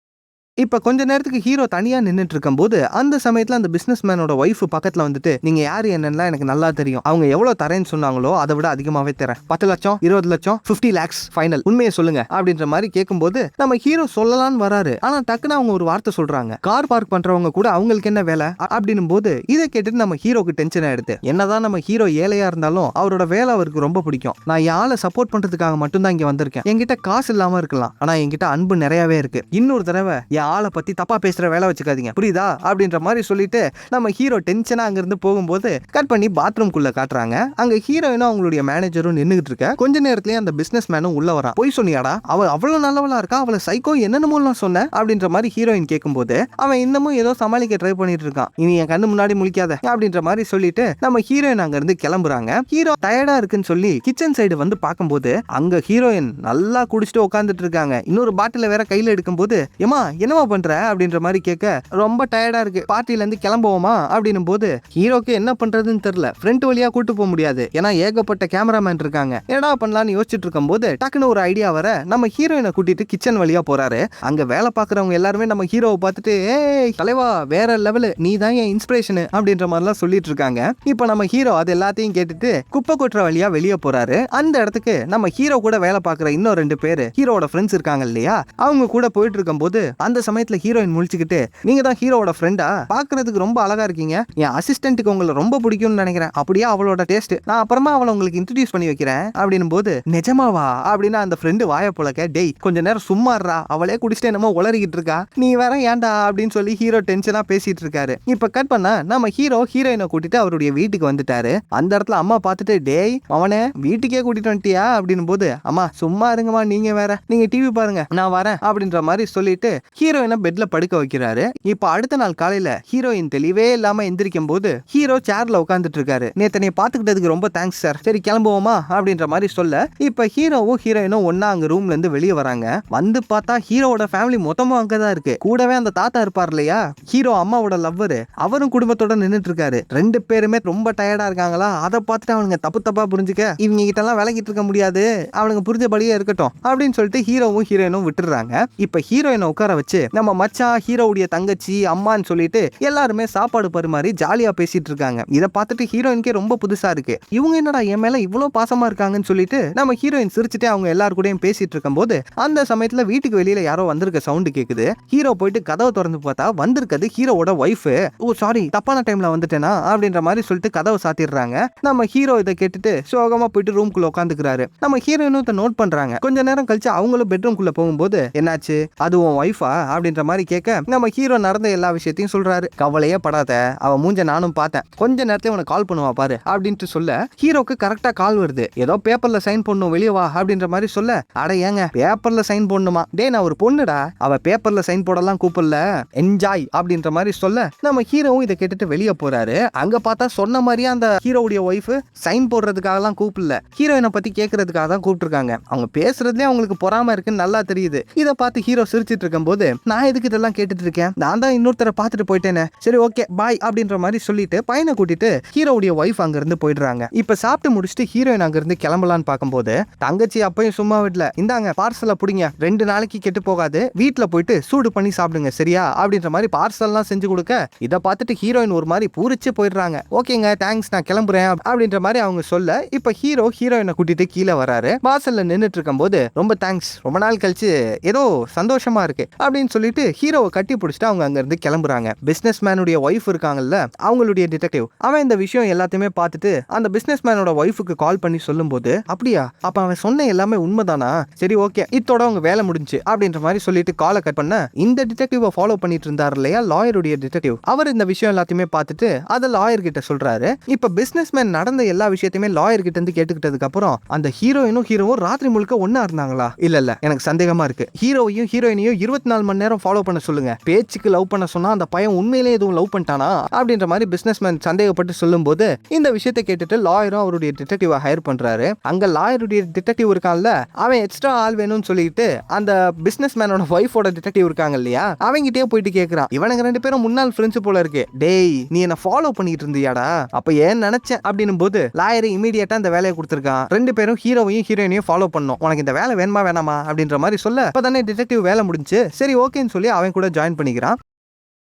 இப்ப கொஞ்ச நேரத்துக்கு ஹீரோ தனியா நின்னுட்டு இருக்கும் போது அந்த சமயத்துல அந்த பிசினஸ் மேனோட ஒய்ஃப் பக்கத்துல வந்துட்டு, நீங்க யாரு என்னன்னா எனக்கு நல்லா தெரியும், அவங்க எவ்வளவு தரேன்னு சொன்னாங்களோ அதை விட அதிகமாவே தரேன், 10 லட்சம் 20 லட்சம் 50 lakhs ஃபைனல், உண்மையை சொல்லுங்க அப்படின்ற மாதிரி கேட்கும்போது நம்ம ஹீரோ சொல்லலான்னு வராரு. ஆனா டக்குன்னு அவங்க ஒரு வார்த்தை சொல்றாங்க, கார் பார்க் பண்றவங்க கூட அவங்களுக்கு என்ன வேலை அப்படின்னும் போது இதை கேட்டுட்டு நம்ம ஹீரோக்கு டென்ஷன் ஆயிடுது. என்னதான் நம்ம ஹீரோ ஏழையா இருந்தாலும் அவரோட வேலை அவருக்கு ரொம்ப பிடிக்கும். நான் என் ஆளை சப்போர்ட் பண்றதுக்காக மட்டும்தான் இங்க வந்திருக்கேன், என்கிட்ட காசு இல்லாம இருக்கலாம், ஆனா என்கிட்ட அன்பு நிறையவே இருக்கு, இன்னொரு தடவை ஆளை பத்தி தப்பா பேசுற வேலை வச்சுக்காதீங்க புரியுதா அப்படின்ற மாதிரி சொல்லிட்டு நம்ம ஹீரோ டென்ஷனா அங்க இருந்து போகும்போது கட் பண்ணி பாத்ரூம் குள்ள காட்டுறாங்க. அங்க ஹீரோயினும் அவங்களுடைய மேனேஜரும் நின்னுகிட்டு இருக்க. கொஞ்ச நேரத்திலேயே அந்த பிசினஸ் மேனும் உள்ள வரான். போய் சொன்னியாடா, அவ அவ்வளவு நல்லவளா இருக்கா, அவளை சைக்கோ என்னென்னமோ சொன்ன அப்படின்ற மாதிரி ஹீரோயின் கேட்கும்போது அவன் இன்னமும் ஏதோ சமாளிக்க ட்ரை பண்ணிட்டு இருக்கான். இனி என் கண்ணு முன்னாடி முழிக்காத அப்படின்ற மாதிரி சொல்லிட்டு நம்ம ஹீரோயின் அங்க இருந்து கிளம்புறாங்க. ஹீரோ டயர்டா இருக்குன்னு சொல்லி கிச்சன் சைடு வந்து பார்க்கும்போது அங்க ஹீரோயின் நல்லா குடிச்சிட்டு உட்காந்துட்டு இருக்காங்க. இன்னொரு பாட்டில வேற கையில எடுக்கும்போது, ஏமா என்னமா பண்ற அப்படின்ற மாதிரி கேட்க, ரொம்ப டயர்டா இருக்கு பார்ட்டில இருந்து கிளம்புவோமா அப்படின்னும் போது ஹீரோக்கு என்ன பண்றதுன்னு தெரியல. ஃப்ரண்ட் வழியா கூட்டு போக முடியாது, ஏன்னா ஏகப்பட்ட கேமராமேன் இருக்காங்க. என்னடா பண்ணலாம்னு யோசிச்சுட்டு இருக்கும் போது டக்குன்னு ஒரு ஐடியா வர நம்ம ஹீரோயினை கூட்டிட்டு கிச்சன் வழியா போறாரு. அங்க வேலை பாக்குறவங்க எல்லாருமே நம்ம ஹீரோவை பார்த்துட்டு, ஏய் தலைவா வேற லெவலு, நீ தான் என் இன்ஸ்பிரேஷன் அப்படின்ற மாதிரிலாம் சொல்லிட்டு இருக்காங்க. இப்ப நம்ம ஹீரோ அது எல்லாத்தையும் கேட்டுட்டு குப்பை கொட்டுற வழியா வெளியே போறாரு. அந்த இடத்துக்கு நம்ம ஹீரோ கூட வேலை பார்க்குற இன்னும் 2 பேரு ஹீரோட ஃப்ரெண்ட்ஸ் இருக்காங்க இல்லையா, அவங்க கூட போயிட்டு இருக்கும் போது அந்த சமயத்துல ஹீரோயின் முழிச்சுக்கிட்டு, நீங்க தான் ஹீரோவோட ஃப்ரெண்டா? பாக்குறதுக்கு ரொம்ப அழகா இருக்கீங்க. என் அசிஸ்டன்ட்டுக்கு உங்களை ரொம்ப பிடிக்கும்னு நினைக்கிறேன். அப்படியே அவளோட டேஸ்ட். நான் அப்புறமா அவளை உங்களுக்கு இன்ட்ரோடியூஸ் பண்ணி வைக்கிறேன் அப்படின்னும் போது, நிஜமாவா அப்படின்னா அந்த ஃப்ரெண்டு வாய போலக்க, டேய் கொஞ்ச நேரம் சும்மாறா, அவளே குடிச்சிட்டு என்னமோ உளறிக்கிட்டு இருக்கா, நீ வேற ஏன்டா அப்படின்னு சொல்லி ஹீரோ டென்ஷனா பேசிட்டு இருக்காரு. இப்ப கட் பண்ணா நம்ம ஹீரோ ஹீரோயினை கூட்டிட்டு அவருடைய வீட்டுக்கு வந்துட்டாரு. அந்த இடத்துல அம்மா பார்த்துட்டு, டேய் அவனே வீட்டுக்கே கூட்டிட்டு வந்துட்டியா அப்படின்னும் போது, அம்மா சும்மா இருங்கம்மா, நீங்க வேற, நீங்க டிவி பாருங்க நான் வரேன் அப்படின்ற மாதிரி சொல்லிட்டு ஹீரோயினை பெட்ல படுக்க வைக்கிறாரு. இப்ப அடுத்த நாள் காலையில ஹீரோயின் தெளிவே இல்லாம எந்திரிக்கும் போது ஹீரோ சேர்ல உட்காந்துட்டு இருக்காரு. நேத்து நீ பாத்துக்கிட்டதுக்கு ரொம்ப தேங்க்ஸ் சார், சரி கிளம்புவோமா அப்படின்ற மாதிரி சொல்ல, இப்ப ஹீரோவும் ஹீரோயினும் ஒன்னா அங்க ரூம்ல இருந்து வெளியே வராங்க. வந்து பார்த்தா ஹீரோவோட ஃபேமிலி மொத்தமும் அங்கதான் இருக்கு. கூடவே அந்த தாத்தா இருப்பார் இல்லையா, ஹீரோ அம்மாவோட லவ்வர், அவரும் குடும்பத்தோட நின்னுட்டு இருக்காரு. ரெண்டு பேருமே ரொம்ப டயர்டா இருக்காங்களா, அதை பார்த்துட்டு அவனுங்க தப்பா புரிஞ்சுக்க, இவங்க கிட்ட எல்லாம் விலகிட்டு இருக்க முடியாது, அவனுங்க புரிஞ்சபடியே இருக்கட்டும் அப்படின்னு சொல்லிட்டு ஹீரோவும் ஹீரோயினும் விட்டுறாங்க. இப்ப ஹீரோயினை உட்கார வச்சு நம்ம மச்சான், ஹீரோவுடைய தங்கச்சி, அம்மான்னு சொல்லிட்டு எல்லாருமே சாப்பாடு பரிமாறி ஜாலியா பேசிட்டு இருக்காங்க. இதை பார்த்துட்டு ஹீரோயினுக்கே ரொம்ப புதுசா இருக்கு. இவங்க என்னடா என் மேல இவ்வளவு பாசமா இருக்காங்கன்னு சொல்லிட்டு நம்ம ஹீரோயின் சிரிச்சுட்டே அவங்க எல்லாரு கூடயும் பேசிட்டு இருக்கும் போது, அந்த சமயத்துல வீட்டுக்கு வெளியில யாரோ வந்திருக்க சவுண்ட் கேக்குது. ஹீரோ போயிட்டு கதவை திறந்து பார்த்தா வந்திருக்கிறது ஹீரோவோட ஒய்ஃப். ஓ சாரி, தப்பான டைம்ல வந்துட்டேனா அப்படின்ற மாதிரி சொல்லிட்டு கதவை சாத்திடுறாங்க. நம்ம ஹீரோ இதை கேட்டுட்டு சோகமா போயிட்டு ரூம்குள்ள உட்காந்துக்கிறாரு. நம்ம ஹீரோயினும் இதை நோட் பண்றாங்க. கொஞ்ச நேரம் கழிச்சு அவங்களும் பெட்ரூம்குள்ள போகும்போது, என்னாச்சு அது உன் ஒய்ஃபா அப்படின்ற மாதிரி கேட்க, நம்ம ஹீரோ நடந்த எல்லா விஷயத்தையும் சொல்றாரு. கவலையே படாத, அவ மூஞ்ச நானும் பார்த்தேன், கொஞ்ச நேரத்துல உனக்கு கால் பண்ணுவா பாரு அப்படின்ட்டு சொல்ல, ஹீரோக்கு கரெக்டா கால் வருது. ஏதோ பேப்பர்ல சைன் பண்ணணும் வெளியே வா அப்படின்ற மாதிரி சொல்ல, அட ஏங்க பேப்பர்ல சைன் பண்ணணுமா, டே நான் ஒரு பொண்ணுடா, அவ பேப்பர்ல சைன் போடலாம் கூப்பிடல, என்ஜாய் அப்படின்ற மாதிரி சொல்ல, நம்ம ஹீரோவும் இதை கேட்டுட்டு வெளியே போறாரு. அங்க பார்த்தா சொன்ன மாதிரியே அந்த ஹீரோவுடைய ஒய்ஃப் சைன் போடுறதுக்காக எல்லாம் கூப்பிடல, ஹீரோயினை பத்தி கேட்கறதுக்காக தான் கூப்பிட்டுருக்காங்க. அவங்க பேசுறதுலேயே அவங்களுக்கு பொறாம இருக்குன்னு நல்லா தெரியுது. இதை பார்த்து ஹீரோ சிரிச்சிட்டு இருக்கும் போது, நான் எதுக்கு இதெல்லாம் கேட்டுட்டு இருக்கேன், நான் தான் இன்னொருத்தரை பார்த்துட்டு போயிட்டேனே, சரி ஓகே பாய் அப்படின்ற மாதிரி சொல்லிட்டு பையனை கூட்டிட்டு ஹீரோவுடைய ஒய்ஃப் அங்க இருந்து போயிடுறாங்க. இப்ப சாப்பிட்டு முடிச்சுட்டு ஹீரோயின் அங்க இருந்து கிளம்பலான்னு பார்க்கும்போது, தங்கச்சி அப்பயும் சும்மா விடல, இந்தாங்க பார்சலை புடிங்க, 2 நாளைக்கு கெட்டு போகாது, வீட்டுல போயிட்டு சூடு பண்ணி சாப்பிடுங்க சரியா அப்படின்ற மாதிரி பார்சல்லாம் செஞ்சு கொடுக்க, இதை பார்த்துட்டு ஹீரோயின் ஒரு மாதிரி பூரிச்சு போயிடுறாங்க. ஓகேங்க தேங்க்ஸ், நான் கிளம்புறேன் அப்படின்ற மாதிரி அவங்க சொல்ல, இப்ப ஹீரோ ஹீரோயினை கூட்டிட்டு கீழே வராரு. வாசல்ல நின்னுட்டு இருக்கும் போது, ரொம்ப தேங்க்ஸ், ரொம்ப நாள் கழிச்சு ஏதோ சந்தோஷமா இருக்கு அப்படின்னு சொல்லிட்டு ஹீரோவை கட்டி பிடிச்சிட்டு அவங்க அங்க இருந்து கிளம்புறாங்க. பிசினஸ் மேனுடைய ஒய்ஃப் இருக்காங்கல்ல, அவங்களுடைய டிடெக்டிவ், அவன் இந்த விஷயம் எல்லாத்தையுமே பார்த்துட்டு அந்த பிசினஸ் மேனோட ஒய்ஃபுக்கு கால் பண்ணி சொல்லும் போது, அப்படியா அப்ப அவன் சொன்ன எல்லாமே உண்மைதானா, சரி ஓகே இதோட அவங்க வேலை முடிஞ்சு அப்படின்ற மாதிரி சொல்லிட்டு காலை கட் பண்ண, இந்த டிடெக்டிவை ஃபாலோ பண்ணிட்டு இருந்தார் இல்லையா லாயருடைய டிடெக்டிவ், அவர் இந்த விஷயம் எல்லாத்தையுமே பார்த்துட்டு அதை லாயர் கிட்ட சொல்றாரு. இப்ப பிசினஸ் மேன் நடந்த எல்லா விஷயத்தையுமே லாயர் கிட்ட இருந்து கேட்டுக்கிட்டதுக்கு அப்புறம், அந்த ஹீரோயினும் ஹீரோவும் ராத்திரி முழுக்க ஒன்னா இருந்தாங்களா, இல்ல எனக்கு சந்தேகமா இருக்கு, ஹீரோவையும் ஹீரோயினையும் 24 மணி நேரம் ஃபாலோ பண்ண சொல்லுங்க, பேச்சுக்கு லவ் பண்ண சொன்னா அந்த பையன் உண்மையிலே எதுவும் லவ் பண்ணிட்டானா அப்படின்ற மாதிரி பிசினஸ் மேன் சந்தேகப்பட்டு சொல்லும் போது, இந்த விஷயத்தை கேட்டுட்டு லாயரும் அவருடைய டிடெக்டிவை ஹையர் பண்றாரு. அங்க லாயருடைய டிடெக்டிவ் இருக்கான்ல, அவன் எக்ஸ்ட்ரா ஆள் வேணும்னு சொல்லிட்டு அந்த பிசினஸ் மேனோட ஒய்ஃபோட டிடெக்டிவ் இருக்காங்க இல்லையா, அவங்கிட்டே போயிட்டு கேட்கறான், இவனுங்க 2 பேரும் முன்னாள் ஃப்ரெண்ட்ஸ் போல இருக்கு, டேய் நீ என்ன ஃபாலோ பண்ணிட்டு இருந்தியாடா, அப்ப ஏன் நினைச்சேன் அப்படின்னும் போது லாயர் இமீடியட்டா அந்த வேலையை கொடுத்திருக்கான். 2 பேரும் ஹீரோவையும் ஹீரோயினையும் ஃபாலோ பண்ணணும், உனக்கு இந்த வேலை வேணுமா வேணாமா அப்படின்ற மாதிரி சொல்ல, அப்பதானே டிடெக்டிவ் வேலை முடிஞ்சு, சரி ஓகேன்னு சொல்லி அவன் கூட ஜாயின் பண்ணிக்கிறான்.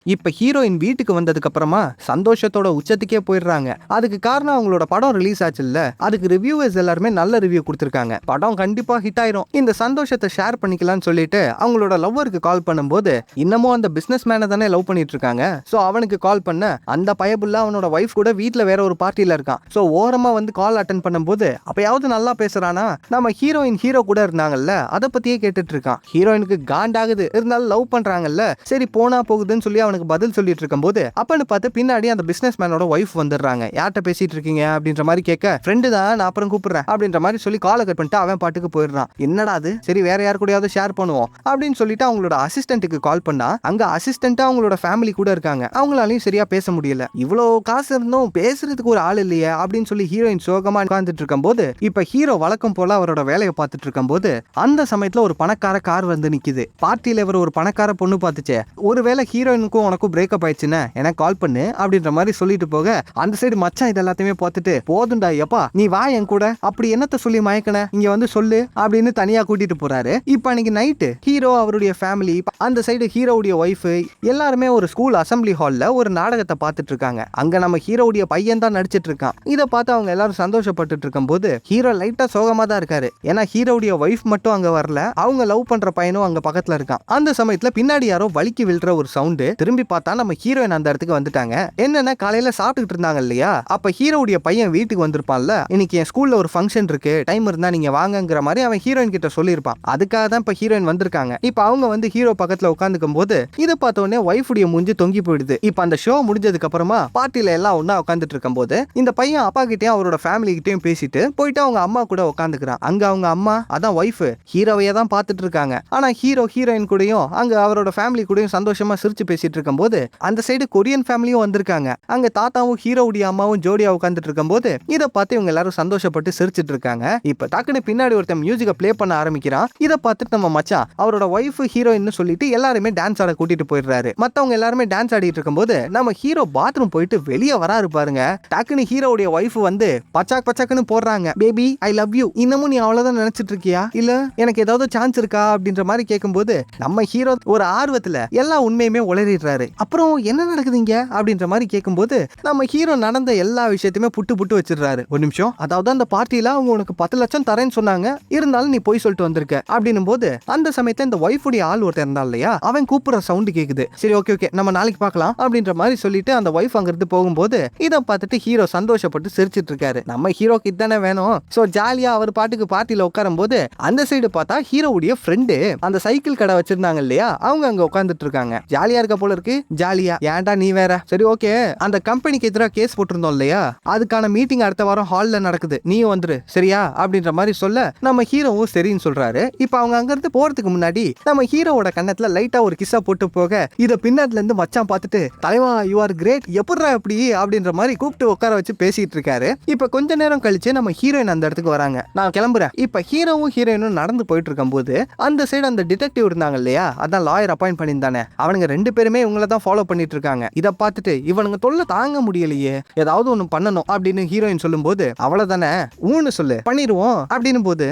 இப்ப ஹீரோயின் வீட்டுக்கு வந்ததுக்கு அப்புறமா சந்தோஷத்தோட உச்சத்துக்கே போயிடுறாங்க. அதுக்கு காரணம் அவங்களோட படம் ரிலீஸ் ஆச்சு இல்ல, அதுக்கு ரிவ்யூவர்ஸ் எல்லாருமே நல்ல ரிவ்யூ கொடுத்திருக்காங்க, படம் கண்டிப்பா ஹிட் ஆயிரும், இந்த சந்தோஷத்தை ஷேர் பண்ணிக்கலாம்னு சொல்லிட்டு அவங்களோட லவ்வருக்கு கால் பண்ணும்போது, இன்னமும் அந்த பிசினஸ் மேனை தானே லவ் பண்ணிட்டு இருக்காங்க, சோ அவனுக்கு கால் பண்ண, அந்த பயபுள்ள அவனோட ஒய்ஃப் கூட வீட்டுல வேற ஒரு பார்ட்டியில இருக்கான், சோ ஓரமா வந்து கால் அட்டன் பண்ணும்போது அப்பயாவது நல்லா பேசுறானா, நம்ம ஹீரோயின் ஹீரோ கூட இருந்தாங்கல்ல அதை பத்தியே கேட்டுட்டு இருக்கான். ஹீரோயினுக்கு காண்டாகுது, இருந்தாலும் லவ் பண்றாங்கல்ல, சரி போனா போகுதுன்னு சொல்லி அவனுக்கு பதில் சொல்லிட்டு இருக்கும்போது, அப்பன்னு பார்த்து பின்னாடி அந்த பிசினஸ் மேனோட ஒய்ஃப் வந்துடுறாங்க. யார்கிட்ட பேசிட்டு இருக்கீங்க அப்படின்ற மாதிரி கேட்க, ஃப்ரெண்டு தான், நான் அப்புறம் கூப்பிடுறேன் அப்படின்ற மாதிரி சொல்லி காலை கட் பண்ணிட்டு அவன் பாட்டுக்கு போயிடுறான். என்னடா அது, சரி வேற யார் கூடயாவது ஷேர் பண்ணுவோம் அப்படின்னு சொல்லிட்டு அவங்களோட அசிஸ்டன்ட்டுக்கு கால் பண்ணா, அங்க அசிஸ்டன்ட்டா அவங்களோட ஃபேமிலி கூட இருக்காங்க, அவங்களாலையும் சரியா பேச முடியல, இவ்வளோ காசு இருந்தும் பேசுறதுக்கு ஒரு ஆள் இல்லையே அப்படின்னு சொல்லி ஹீரோயின் சோகமா உட்கார்ந்துட்டு இருக்கும் போது, இப்ப ஹீரோ வழக்கம் போல அவரோட வேலையை பார்த்துட்டு இருக்கும் போது, அந்த சமயத்துல ஒரு பணக்கார கார் வந்து நிக்குது. பார்ட்டியில இவர் ஒரு பணக்கார பொண்ணு பார்த்துச்சு, ஒருவேளை ஹீரோயினுக்கும் எனக்கும் உனக்கும் பிரேக்கப் ஆயிடுச்சுன்னு எனக்கு கால் பண்ணு அப்படின்ற மாதிரி சொல்லிட்டு போக, அந்த சைடு மச்சான் இது எல்லாத்தையுமே பார்த்துட்டு, போதுண்டா எப்பா நீ வா என் கூட, அப்படி என்னத்த சொல்லி மயக்கன இங்க வந்து சொல்லு அப்படின்னு தனியா கூட்டிட்டு போறாரு. இப்ப அன்னைக்கு நைட்டு ஹீரோ அவருடைய ஃபேமிலி, அந்த சைடு ஹீரோவுடைய ஒய்ஃப் எல்லாருமே ஒரு ஸ்கூல் அசம்பிளி ஹால்ல ஒரு நாடகத்தை பார்த்துட்டு இருக்காங்க. அங்க நம்ம ஹீரோவுடைய பையன் தான் நடிச்சிட்டு இருக்கான். இதை பார்த்து அவங்க எல்லாரும் சந்தோஷப்பட்டு இருக்கும் போது ஹீரோ லைட்டா சோகமா தான் இருக்காரு. ஏன்னா ஹீரோவுடைய ஒய்ஃப் மட்டும் அங்க வரல, அவங்க லவ் பண்ற பையனும் அங்க பக்கத்துல இருக்கான். அந்த சமயத்துல பின்னாடி யாரோ வலிக்கு விழுற ஒரு சவுண்டு. திரும்பி பார்த்தா நம்ம ஹீரோயின் அந்த இடத்துக்கு வந்துட்டாங்க. என்னன்னா காலையில சாப்பிட்டுட்டு இருந்தாங்க இல்லையா, அப்ப ஹீரோவுடைய பையன் வீட்டுக்கு வந்திருப்பான்ல, இன்னைக்கு என் ஸ்கூல்ல ஒரு ஃபங்க்ஷன் இருக்கு, டைம் இருந்தா நீங்க வாங்கங்கிற மாதிரி அவன் ஹீரோயின் கிட்ட சொல்லியிருப்பான். அதுக்காக தான் இப்ப ஹீரோயின் வந்திருக்காங்க. இப்ப அவங்க வந்து ஹீரோ பக்கத்துல உட்காந்துக்கும் போது இதை பார்த்த உடனே ஒய்ஃபுடைய மூஞ்சி தொங்கி போயிடுது. இப்ப அந்த ஷோ முடிஞ்சதுக்கு அப்புறமா பார்ட்டில எல்லாம் ஒண்ணா உட்காந்துட்டு இருக்கும் போது இந்த பையன் அப்பா கிட்டயும் அவரோட ஃபேமிலி கிட்டயும் பேசிட்டு போயிட்டு அவங்க அம்மா கூட உட்காந்துக்கிறான். அங்க அவங்க அம்மா, அதான் ஒய்ஃப், ஹீரோவையே தான் பார்த்துட்டு இருக்காங்க. ஆனா ஹீரோ ஹீரோயின் கூடயும் அங்க அவரோட ஃபேமிலி கூடயும் சந்தோஷமா சிரிச்சு பேசிட்டு இருக்கும் போது அந்த சைடு கொரியன் ஃபேமிலியும் வந்திருக்காங்க. அங்க தாத்தாவும் ஹீரோவுடைய அம்மாவும் ஜோடியா உட்காந்துட்டு இருக்கும் போது இதை பார்த்து இவங்க எல்லாரும் சந்தோஷப்பட்டு சிரிச்சிட்டு இருக்காங்க. இப்ப டக்குனு பின்னாடி ஒருத்தன் மியூசிக்கை ப்ளே பண்ண ஆரம்பிக்கிறான். இதை பார்த்துட்டு நம்ம மச்சான் அவரோட ஒய்ஃப் ஹீரோயின் சொல்லிட்டு எல்லாருமே டான்ஸ் ஆட கூட்டிட்டு போயிடுறாரு. மத்தவங்க எல்லாருமே டான்ஸ் ஆடிட்டு இருக்கும்போது நம்ம ஹீரோ பாத்ரூம் போயிட்டு வெளியே வராரு பாருங்க. டக்குனு ஹீரோவுடைய ஒய்ஃப் வந்து பச்சாக் பச்சாக்குன்னு போடுறாங்க, பேபி ஐ லவ் யூ, இன்னமும் நீ அவ்வளவுதான் நினைச்சிட்டு இருக்கியா, இல்ல எனக்கு ஏதாவது சான்ஸ் இருக்கா அப்படின்ற மாதிரி கேட்கும்போது நம்ம ஹீரோ ஒரு ஆர்வத்துல எல்லா உண்மையுமே உளறிடுறாரு. அப்புறம் என்ன நடக்குதுங்க அப்படின்ற மாதிரி கேட்கும்போது நம்ம ஹீரோ நடந்த எல்லா விஷயத்தையுமே புட்டு புட்டு வச்சிடுறாரு. ஒரு நிமிஷம், அதாவது அந்த பார்ட்டியில அவங்க உனக்கு 10 லட்சம் தரேன்னு சொன்னாங்க, இருந்தாலும் நீ போய் சொல்லிட்டு வந்திருக்க அப்படின்னும் போது அந்த சமயத்துல இந்த ஒய்ஃபுடைய ஆள் ஒருத்தர் இருந்தா இல்லையா, அவன் கூப்பிடுற சவுண்ட் கேக்குது. சரி ஓகே ஓகே நம்ம நாளைக்கு பார்க்கலாம் அப்படின்ற மாதிரி சொல்லிட்டு அந்த ஒய்ஃப் அங்கிருந்து போகும்போது இதை பார்த்துட்டு ஹீரோ சந்தோஷப்பட்டு சிரிச்சிட்டு இருக்காரு. நம்ம ஹீரோக்கு இதானே வேணும். சோ ஜாலியா அவர் பாட்டுக்கு பார்ட்டியில உட்காரும் போது அந்த சைடு பார்த்தா ஹீரோவுடைய ஃப்ரெண்டு அந்த சைக்கிள் கடை வச்சிருந்தாங்க இல்லையா, அவங்க அங்க உட்காந்துட்டு இருக்காங்க. ஜாலியா இருக்க போல இருக்கு. ஜாலியா ஏன்டா நீ வேற, சரி ஓகே அந்த கம்பெனிக்கு எதிராக கேஸ் போட்டிருந்தோம் இல்லையா, அதுக்கான மீட்டிங் அடுத்த வாரம் ஹால்ல நடக்குது, நீயும் வந்துரு சரியா அப்படின்ற மாதிரி சொல்ல நம்ம ஹீரோவும் சரின்னு சொல்றாரு. இப்ப அவங்க அங்க இருந்து போறதுக்கு முன்னாடி நம்ம ஹீரோவோட கண்ணத்துல லைட்டா ஒரு கிஸ்ஸா போட்டு போக இத பின்னாடில இருந்து மச்சான் பார்த்துட்டு, தலைவா யூ ஆர் கிரேட், எப்படிடா இப்படி அப்படின்ற மாதிரி கூப்பிட்டு உட்கார வச்சு பேசிட்டு இருக்காரு. இப்ப கொஞ்ச நேரம் கழிச்சு நம்ம ஹீரோயின் அந்த இடத்துக்கு வராங்க. நான் கிளம்புறேன். இப்ப ஹீரோவும் ஹீரோயினும் நடந்து போயிட்டு இருக்கும் போது அந்த சைடு அந்த டிடெக்டிவ் இருந்தாங்க இல்லையா, அதான் லாயர் அப்பாயிண்ட் பண்ணியிருந்தானே, அவனுங்க 2 பேருமே இவங்கள தான் ஃபாலோ பண்ணிட்டு இருக்காங்க. இதை பார்த்துட்டு இவனுங்க தொல்லை தாங்க முடியலையே, ஏதாவது ஒண்ணு பண்ணணும் அப்படின்னு ஹீரோயின் சொல்லும் போது அவ்வளவுதானே ஊன்னு சொல்லு பண்ணிடுவோம் அப்படின்னு போது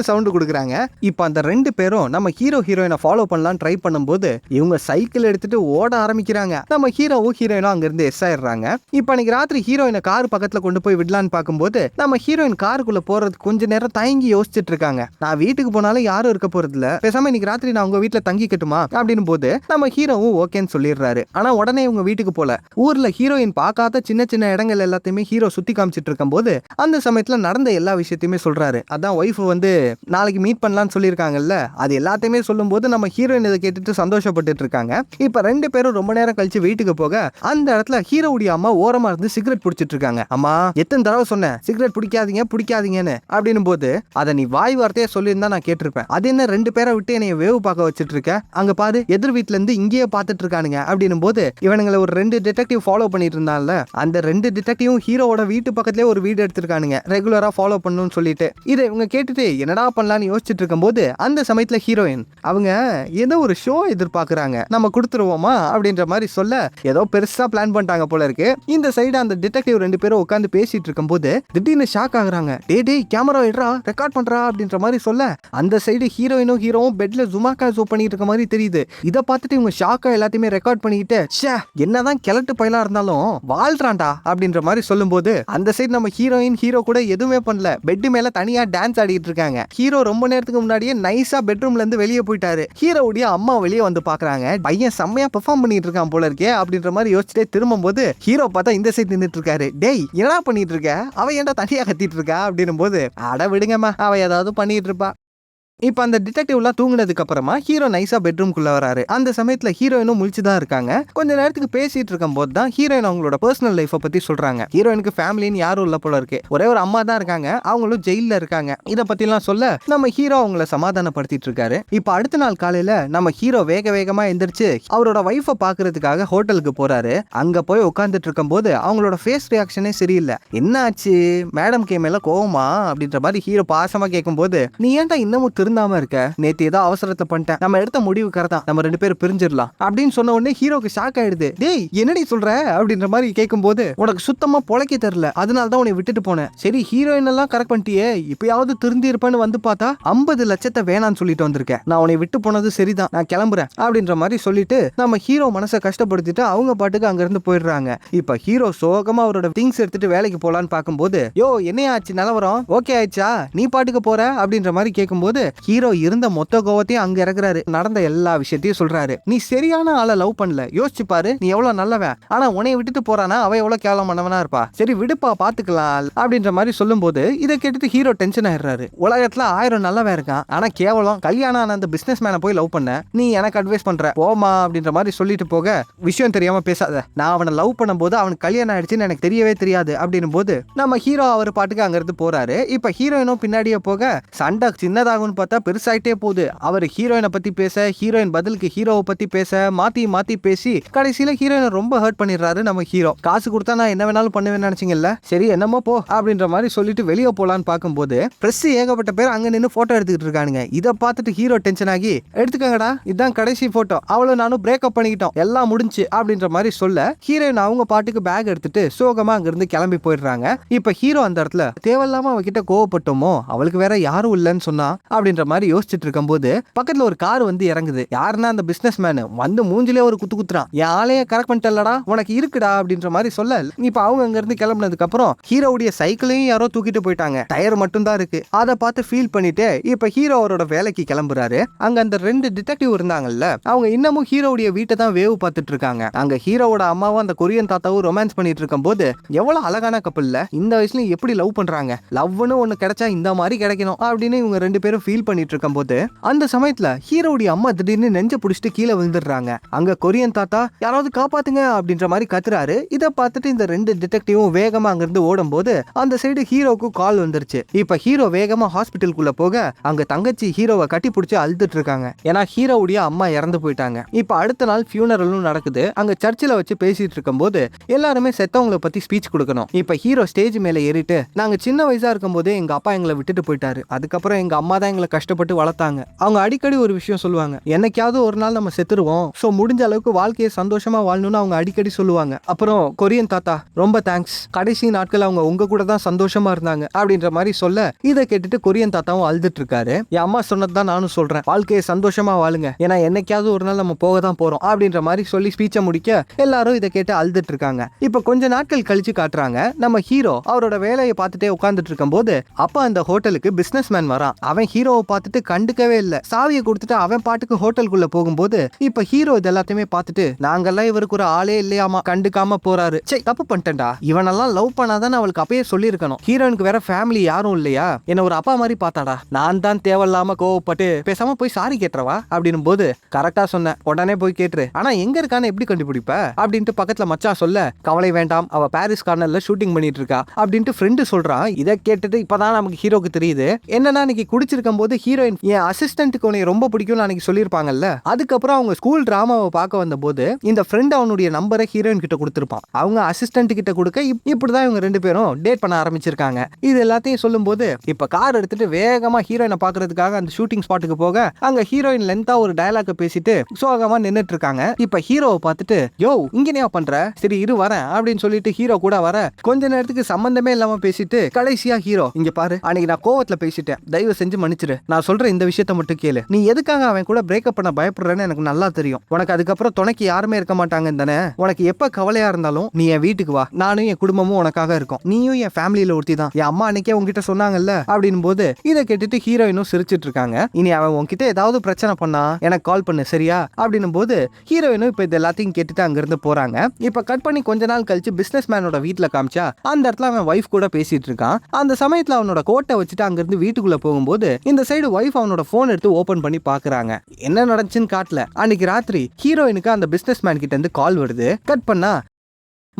சவுண்ட் கொடுக்குறாங்க. இப்ப அந்த 2 பேரும் நம்ம ஹீரோ ஹீரோயினை ஃபாலோ பண்ணலாம் ட்ரை பண்ணும்போது இவங்க சைக்கிள் எடுத்துட்டு ஓட ஆரம்பிக்கிறாங்க. நம்ம ஹீரோவும் ஹீரோயினும் அங்க இருந்து எஸ் ஆயிடுறாங்க. இப்ப அன்னைக்கு ராத்திரி ஹீரோயினை கார் பக்கத்துல கொண்டு போய் விடலான்னு பார்க்கும்போது நம்ம ஹீரோயின் காருக்குள்ள போறதுக்கு கொஞ்ச நேரம் தயங்கி யோசிச்சுட்டு இருக்காங்க. நான் வீட்டுக்கு போனாலும் யாரும் இருக்க போறது இல்ல, பேசாம இன்னைக்கு ராத்திரி நான் உங்க வீட்டுல தங்கிக்கட்டுமா அப்படின்னு போது நம்ம ஹீரோவும் ஓகேன்னு சொல்லிடுறாரு. ஆனா உடனே இவங்க வீட்டுக்கு போல, ஊர்ல ஹீரோயின் பார்க்காத சின்ன சின்ன இடங்கள் எல்லாத்தையுமே ஹீரோ சுத்தி காமிச்சிட்டு இருக்கும் போது அந்த சமயத்துல நடந்த எல்லா விஷயத்தையுமே சொல்றாரு. அதான் ஒய்ஃப் வந்து நாளைக்கு மீட் பண்ணலாம்னு சொல்லியிருக்காங்கல்ல, அது எல்லாத்தையுமே சொல்லும் போது நம்ம ஹீரோயின் இதை கேட்டுட்டு சந்தோஷப்பட்டு இருக்காங்க. இப்ப 2 பேரும் ரொம்ப நேரம் கழிச்சு வீட்டுக்கு போக அந்த இடத்துல ஹீரோவுடைய அம்மா ஓரமா இருந்து சிகரெட் பிடிச்சிட்டு இருக்காங்க. அம்மா எத்தனை தடவை சொன்னேன் சிகரெட் பிடிக்காதீங்க பிடிக்காதீங்கன்னு அப்படின்னு போது அதை நீ வாய் வார்த்தையா சொல்லியிருந்தா நான் கேட்டிருப்பேன். அது என்ன 2 பேரை விட்டு என்னைய வேவு பார்க்க வச்சிட்டு இருக்க, அங்க பாரு எதிர் வீட்டுல இருந்து இங்கேயே பார்த்துட்டு இருக்கானுங்க அப்படின்னும் போது இவனுங்களை ஒரு 2 டிடெக்டிவ் ஃபாலோ பண்ணிட்டு இருந்தான்ல, அந்த 2 டிடெக்டிவும் ஹீரோவோட வீட்டு பக்கத்துலேயே ஒரு வீடு எடுத்திருக்கானுங்க ரெகுலரா ஃபாலோ பண்ணணும்னு சொல்லிட்டு. இதை இவங்க கேட்டுட்டு என்னடா பண்ணலான்னு யோசிச்சுட்டு இருக்கும் போது அந்த சமயத்துல ஹீரோயின் அவங்க ஏதோ ஒரு ஷோ எதிர்பார்க்கறாங்க, நம்ம கொடுத்துருவோமா அப்படின்ற மாதிரி சொல்ல ஏதோ பெருசா பிளான் பண்ணிட்டாங்க போல இருக்கு. இந்த சைடு அந்த டிடெக்டிவ் 2 பேரும் உட்காந்து பேசிட்டு இருக்கும் போது திடீர்னு ஷாக் ஆகுறாங்க. டேய் கேமரா எடுறா ரெக்கார்ட் பண்றா அப்படின்ற மாதிரி சொல்ல அந்த சைடு ஹீரோயினும் ஹீரோவும் பெட்ல ஜுமாக்கா ஷோ பண்ணிட்டு இருக்க மாதிரி தெரியுது. இதை பார்த்துட்டு இவங்க ஷாக்கா எல்லாத்தையுமே ரெக்கார்ட் பண்ணிக்கிட்டு என்னதான் கிழட்டு பயிலா இருந்தாலும் வாழ்றான்டா அப்படின்ற மாதிரி சொல்லும் போது அந்த சைடு நம்ம ஹீரோயின் ஹீரோ கூட எதுவுமே பண்ணல, பெட் மேல தனியா டான்ஸ் ஆடிட்டு இருக்காங்க. ஹீரோ ரொம்ப நேரத்துக்கு முன்னாடியே நைஸா பெட்ரூம்ல இருந்து வெளியே போயிட்டாரு. ஹீரோவுடைய அம்மா வெளியே வந்து பாக்குறாங்க, பையன் செம்மையா பெர்ஃபார்ம் பண்ணிட்டு இருக்கான் போல இருக்கே அப்படின்ற மாதிரி யோசிச்சுட்டே திரும்பும் போது ஹீரோ பார்த்தா இந்த சைடு நின்றுட்டு இருக்காரு. டேய் என்னடா பண்ணிட்டு இருக்க, அவ ஏன்டா தனியா கத்திட்டு இருக்கா அப்படின்னும் போது அட விடுங்கம்மா அவ ஏதாவது பண்ணிட்டு இருப்பா. இப்ப அந்த டிடெக்டிவ்லாம் தூங்கினதுக்கு அப்புறமா ஹீரோ நைஸா பெட்ரூம்குள்ள வராரு. அந்த சமயத்துல ஹீரோயினும் முழிச்சுதான் இருக்காங்க. கொஞ்ச நேரத்துக்கு பேசிட்டு இருக்கும் போது தான் ஹீரோயின் அவங்களோட பர்சனல் லைஃபை பத்தி சொல்றாங்க. ஹீரோயினுக்கு ஃபேமிலின்னு யாரும் இல்ல போல இருக்கு, ஒரே ஒரு அம்மா தான் இருக்காங்க, அவங்களும் ஜெயில இருக்காங்க. இத பத்தி எல்லாம் சொல்ல நம்ம ஹீரோ அவங்கள சமாதானப்படுத்திட்டு இருக்காரு. இப்ப அடுத்த நாள் காலையில நம்ம ஹீரோ வேக வேகமா எந்திரிச்சு அவரோட வைஃபை பாக்குறதுக்காக ஹோட்டலுக்கு போறாரு. அங்க போய் உட்கார்ந்துட்டு இருக்கும் போது அவங்களோட ஃபேஸ் ரியாக்ஷனே சரியில்லை. என்ன ஆச்சு மேடம் கே மேல கோவமா அப்படின்ற மாதிரி ஹீரோ பாசமா கேட்கும் போது நீ ஏன்டா இன்னமும் திருந்தாம இருக்க, நேத்து ஏதோ அவசரத்துல பண்ணிட்டேன், நம்ம எடுத்த முடிவு கரெக்டா, நம்ம 2 பேரும் பிரிஞ்சிடலாம் அப்படின்னு சொன்ன உடனே ஹீரோக்கு ஷாக் ஆயிடுது. டேய் என்னடி சொல்ற அப்படின்ற மாதிரி கேட்கும்போது, உனக்கு சுத்தமா பொழைக்க தெரியல, அதனால தான் உன்னை விட்டுட்டு போனேன். சரி ஹீரோயின் எல்லாம் கரெக்ட் பண்ணிட்டியே, இப்பயாவது திருந்தி இருப்பேன்னு வந்து பார்த்தா 50 லட்சத்தை வேணான்னு சொல்லிட்டு வந்திருக்கேன். நான் உன்னை விட்டு போனது சரிதான், நான் கிளம்புறேன் அப்படின்ற மாதிரி சொல்லிட்டு நம்ம ஹீரோ மனசை கஷ்டப்படுத்திட்டு அவங்க பாட்டுக்கு அங்க இருந்து போயிடுறாங்க. இப்ப ஹீரோ சோகமா அவரோட திங்ஸ் எடுத்துட்டு வேலைக்கு போலான்னு பார்க்கும்போது, யோ என்னையா ஆச்சு நிலவரம், ஓகே ஆயிடுச்சா, நீ பாட்டுக்கு போற அப்படின்ற மாதிரி கேட்கும்போது ஹீரோ இருந்த மொத்த கோவத்தையும் அங்க இறக்குறாரு. நடந்த எல்லா விஷயத்தையும் சொல்றாரு. நீ சரியான ஆளை லவ் பண்ணல, யோசிச்சு பாரு, நீ எவ்வளவு நல்லவன், ஆனா உன்னை விட்டுட்டு போறானா அவ எவ்வளவு கேவலமானவனா இருப்பா, சரி விடுப்பா பாத்துக்கலாம் அப்படின்ற மாதிரி சொல்லும் போது இதை கேட்டுட்டு ஹீரோ டென்ஷன் ஆயிடுறாரு. உலகத்துல 1000 நல்லவன் இருக்கான், ஆனா கேவலம் கல்யாணம் ஆன அந்த பிசினஸ் மேனை போய் லவ் பண்ண நீ எனக்கு அட்வைஸ் பண்ற போமா அப்படின்ற மாதிரி சொல்லிட்டு போக, விஷயம் தெரியாம பேசாத, நான் அவனை லவ் பண்ணும்போது அவனுக்கு கல்யாணம் ஆயிடுச்சுன்னு எனக்கு தெரியவே தெரியாது அப்படின்னும் போது நம்ம ஹீரோ அவர் பாட்டுக்கு அங்க இருந்து போறாரு. இப்ப ஹீரோயினும் பின்னாடியே போக சண்டை சின்னதாகும்னு பார்த்தா பெருசாயிட்டே போகுது. அவர் ஹீரோயினை பத்தி பேச, ஹீரோயின் பதிலுக்கு ஹீரோவை பத்தி பேச, மாத்தி மாத்தி பேசி கடைசியில ஹீரோயினை ரொம்ப ஹர்ட் பண்ணிடுறாரு நம்ம ஹீரோ. காசு கொடுத்தா நான் என்ன வேணாலும் பண்ணுவேன்னு நினைச்சீங்கல்ல, சரி என்னமோ போ அப்படின்ற மாதிரி சொல்லிட்டு வெளியே போலான்னு பார்க்கும்போது பிரஸ் ஏகப்பட்ட பேர் அங்க நின்று போட்டோ எடுத்துக்கிட்டு இருக்கானுங்க. இதை பார்த்துட்டு ஹீரோ டென்ஷன் ஆகி, எடுத்துக்கங்கடா இதுதான் கடைசி போட்டோ, அவளும் நானும் பிரேக்கப் பண்ணிக்கிட்டோம், எல்லாம் முடிஞ்சு அப்படின்ற மாதிரி சொல்ல ஹீரோயின் அவங்க பாட்டுக்கு பேக் எடுத்துட்டு சோகமா அங்க இருந்து கிளம்பி போயிடுறாங்க. இப்ப ஹீரோ அந்த இடத்துல தேவையில்லாம அவகிட்ட கோவப்பட்டோமோ, அவளுக்கு வேற யாரும் இல்லைன்னு சொன்னா அப்படின்ற மாதிரி யோசிச்சுட்டு இருக்கும்போது பக்கத்துல ஒரு கார் வந்து இறங்குது. யாருன்னா அந்த பிசினஸ் மேன் வந்து மூஞ்சிலே ஒரு குத்து குத்துறான். என் ஆளைய கரெக்ட் பண்ணிட்டலடா, உனக்கு இருக்குடா அப்படின்ற மாதிரி சொல்ல, இப்ப அவங்க அங்க இருந்து கிளம்பினதுக்கு அப்புறம் ஹீரோவுடைய சைக்கிளையும் யாரோ தூக்கிட்டு போயிட்டாங்க, டயர் மட்டும் தான் இருக்கு. அதை பார்த்து ஃபீல் பண்ணிட்டு இப்ப ஹீரோ அவரோட வேலைக்கு கிளம்புறாரு. அங்க அந்த 2 டிடெக்டிவ் இருந்தாங்கல்ல, அவங்க இன்னமும் ஹீரோவுடைய வீட்டை தான் வேவு பார்த்துட்டு இருக்காங்க. அங்க ஹீரோவோட அம்மாவும் அந்த கொரியன் தாத்தாவும் ரொமான்ஸ் பண்ணிட்டு இருக்கும் போது, எவ்வளவு அழகான கப்பல்ல இந்த வயசுல எப்படி லவ் பண்றாங்க, லவ்னு ஒண்ணு கிடைச்சா இந்த மாதிரி கிடைக்கணும் அப்படின்னு இவங்க 2 பேரும் ஃபீல் பண்ணிட்டு இருக்கும் போது அந்த சமயத்துல ஹீரோவுடைய அம்மா திடீர்னு நெஞ்ச புடிச்சிட்டு கீழே விழுந்துடுறாங்க. அங்க கொரியன் தாத்தா யாராவது காப்பாத்துங்க அப்படின்ற மாதிரி கத்துறாரு. இதை பார்த்துட்டு இந்த 2 டிடெக்டிவும் வேகமா அங்க இருந்து ஓடும் போது அந்த சைடு ஹீரோக்கு கால் வந்துருச்சு. இப்ப ஹீரோ வேகமா ஹாஸ்பிட்டலுக்குள்ள போக அங்க தங்கச்சி ஹீரோவை கட்டி பிடிச்சி அழுதுட்டு இருக்காங்க. ஏன்னா ஹீரோவுடைய அம்மா இறந்து போயிட்டாங்க. இப்ப அடுத்த நாள் ஃபியூனரலும் நடக்குது. அங்க சர்ச்சில் வச்சு பேசிட்டு இருக்கும் போது எல்லாருமே செத்தவங்களை பத்தி ஸ்பீச் கொடுக்கணும். இப்ப ஹீரோ ஸ்டேஜ் மேல ஏறிட்டு, நாங்க சின்ன வயசா இருக்கும் போதே எங்க அப்பா எங்களை விட்டுட்டு போயிட்டாரு, அதுக்கப்புறம் எங்க அம்மா தான் எங்களை கஷ்டப்பட்டு வளர்த்தாங்க. அவங்க அடிக்கடி ஒரு விஷயம் சொல்லுவாங்க, என்னைக்காவது ஒரு நாள் நம்ம செத்துருவோம், சோ முடிஞ்ச அளவுக்கு வாழ்க்கையை சந்தோஷமா வாழணும்னு அவங்க அடிக்கடி சொல்லுவாங்க. அப்புறம் கொரியன் தாத்தா ரொம்ப தேங்க்ஸ், கடைசி நாட்கள் அவங்க உங்க கூட தான் சந்தோஷமா இருந்தாங்க அப்படின்ற மாதிரி சொல்ல, இதை கேட்டுட்டு கொரியன் தாத்தாவும் அழுதுட்டு இருக்காரு. என் அம்மா சொன்னதுதான் நானும் சொல்றேன், வாழ்க்கையை சந்தோஷமா வாழுங்க, ஏன்னா என்னைக்காவது ஒரு நாள் நம்ம போக தான் போறோம் அப்படின்ற மாதிரி சொல்லி ஸ்பீச்சை முடிக்க எல்லாரும் இதை கேட்டு அழுதுட்டு இருக்காங்க. இப்ப கொஞ்ச நாட்கள் கழிச்சு காட்டுறாங்க, நம்ம ஹீரோ அவரோட வேலையை பார்த்துட்டே உட்கார்ந்துட்டு இருக்கும் போது அப்ப அந்த ஹோட்டலுக்கு பிசினஸ் மேன் வரான். அவன் ஹீரோவை பார்த்துட்டு கண்டுக்கவே இல்ல, சாவியை கொடுத்துட்டு அவன் பாட்டுக்கு ஹோட்டலுக்குள்ள போகும்போது இப்ப ஹீரோ இது எல்லாத்தையுமே பார்த்துட்டு, நாங்கெல்லாம் இவருக்கு ஒரு ஆளே இல்லையாமா, கண்டுக்காம போறாரு, சே தப்பு பண்ணிட்டேன்டா, இவனெல்லாம் லவ் பண்ணாதான் அவளுக்கு அப்பயே சொல்லி இருக்கணும், ஹீரோனுக்கு வேற ஃபேமிலி யாரும் இல்லையா, என்ன ஒரு அப்பா மாதிரி பார்த்தாடா, நான் தான் தேவையில்லாம கோவப்பட்டு பேசாம போய் சாரி கேட்டுறவா அப்படின்னு போது, கரெக்டா சொன்னேன், உடனே போய் கேட்டுரு, ஆனா எங்க இருக்கான்னு எப்படி கண்டுபிடிப்ப அப்படின்ட்டு பக்கத்துல மச்சான் சொல்ல, கவலை வேண்டாம், அவ பாரிஸ் கார்னர்ல ஷூட்டிங் பண்ணிட்டு இருக்கா அப்படின்ட்டு ஃப்ரெண்டு சொல்றான். இதை கேட்டுட்டு இப்பதான் நமக்கு ஹீரோக்கு தெரியுது என்னன்னா, இன்னைக்கு குடிச்சிருக்கும் போது ஹீரோயின் என் அசிஸ்டன்ட்டுக்கு உன்னை ரொம்ப பிடிக்கும்னு அன்னைக்கு சொல்லியிருப்பாங்கல்ல, அதுக்கப்புறம் அவங்க ஸ்கூல் டிராமாவை பார்க்க வந்த போது இந்த ஃப்ரெண்ட் அவனுடைய நம்பரை ஹீரோயின் கிட்ட கொடுத்திருப்பான். அவங்க அசிஸ்டன்ட் கிட்ட கொடுக்க இப்படிதான் இவங்க 2 பேரும் டேட் பண்ண ஆரம்பிச்சிருக்காங்க. இது எல்லாத்தையும் சொல்லும் போது இப்ப கார் எடுத்துட்டு வேகமா ஹீரோயினை பாக்குறதுக்காக அந்த ஷூட்டிங் ஸ்பாட்டுக்கு போக அங்க ஹீரோயின் லென்த்தா ஒரு டயலாக் பேசிட்டு சோகமா நின்னுட்டு இருக்காங்க. இப்ப ஹீரோவை பார்த்துட்டு, யோ இங்க என்ன பண்ற, சரி இரு வரேன் அப்படின்னு சொல்லிட்டு ஹீரோ கூட வர கொஞ்ச நேரத்துக்கு சம்பந்தமே இல்லாம பேசிட்டு கடைசியா ஹீரோ, இங்க பாரு அன்னைக்கு நான் கோவத்துல பேசிட்டேன், தயவு செஞ்சு மன்னிச்சிரு, நான் சொல்ற இந்த விஷயத்த மட்டும் கேளு, நீ எதுக்காக அவன் கூட பிரேக்கப் பண்ண பயப்படுறேன்னு எனக்கு நல்லா தெரியும், உனக்கு அதுக்கப்புறம் துணைக்கு யாருமே இருக்க மாட்டாங்க தானே, உனக்கு எப்ப கவலையா இருந்தாலும் நீ என் வீட்டுக்கு வா, நானும் என் குடும்பமும் உனக்காக இருக்கும், நீயும் என் ஃபேமிலியில ஒருத்தி தான், என் அம்மா அன்னைக்கே உங்ககிட்ட சொன்னாங்கல்ல அப்படின்னு போது இதை கேட்டுட்டு ஹீரோயினும் சிரிச்சிட்டு இருக்காங்க. இனி அவன் உன்கிட்ட ஏதாவது பிரச்சனை பண்ணா எனக்கு கால் பண்ணு சரியா அப்படின்னு போது ஹீரோயினும் இப்ப இது எல்லாத்தையும் கேட்டுட்டு அங்க இருந்து போறாங்க. இப்ப கட் பண்ணி கொஞ்ச நாள் கழிச்சு பிசினஸ் மேனோட வீட்டுல காமிச்சா அந்த இடத்துல அவன் வைஃப் கூட பேசிட்டு இருக்கான். அந்த சமயத்துல அவனோட கோட்டை வச்சுட்டு அங்க இருந்து வீட்டுக்குள்ள போகும்போது இந்த சைடு வைஃப் அவனோட போன் எடுத்து ஓபன் பண்ணி பாக்குறாங்க. என்ன நடந்துச்சுன்னு காட்டல. அன்னைக்கு ராத்திரி ஹீரோயினுக்கு அந்த பிசினஸ் மேன் கிட்ட இருந்து கால் வருது. கட் பண்ணா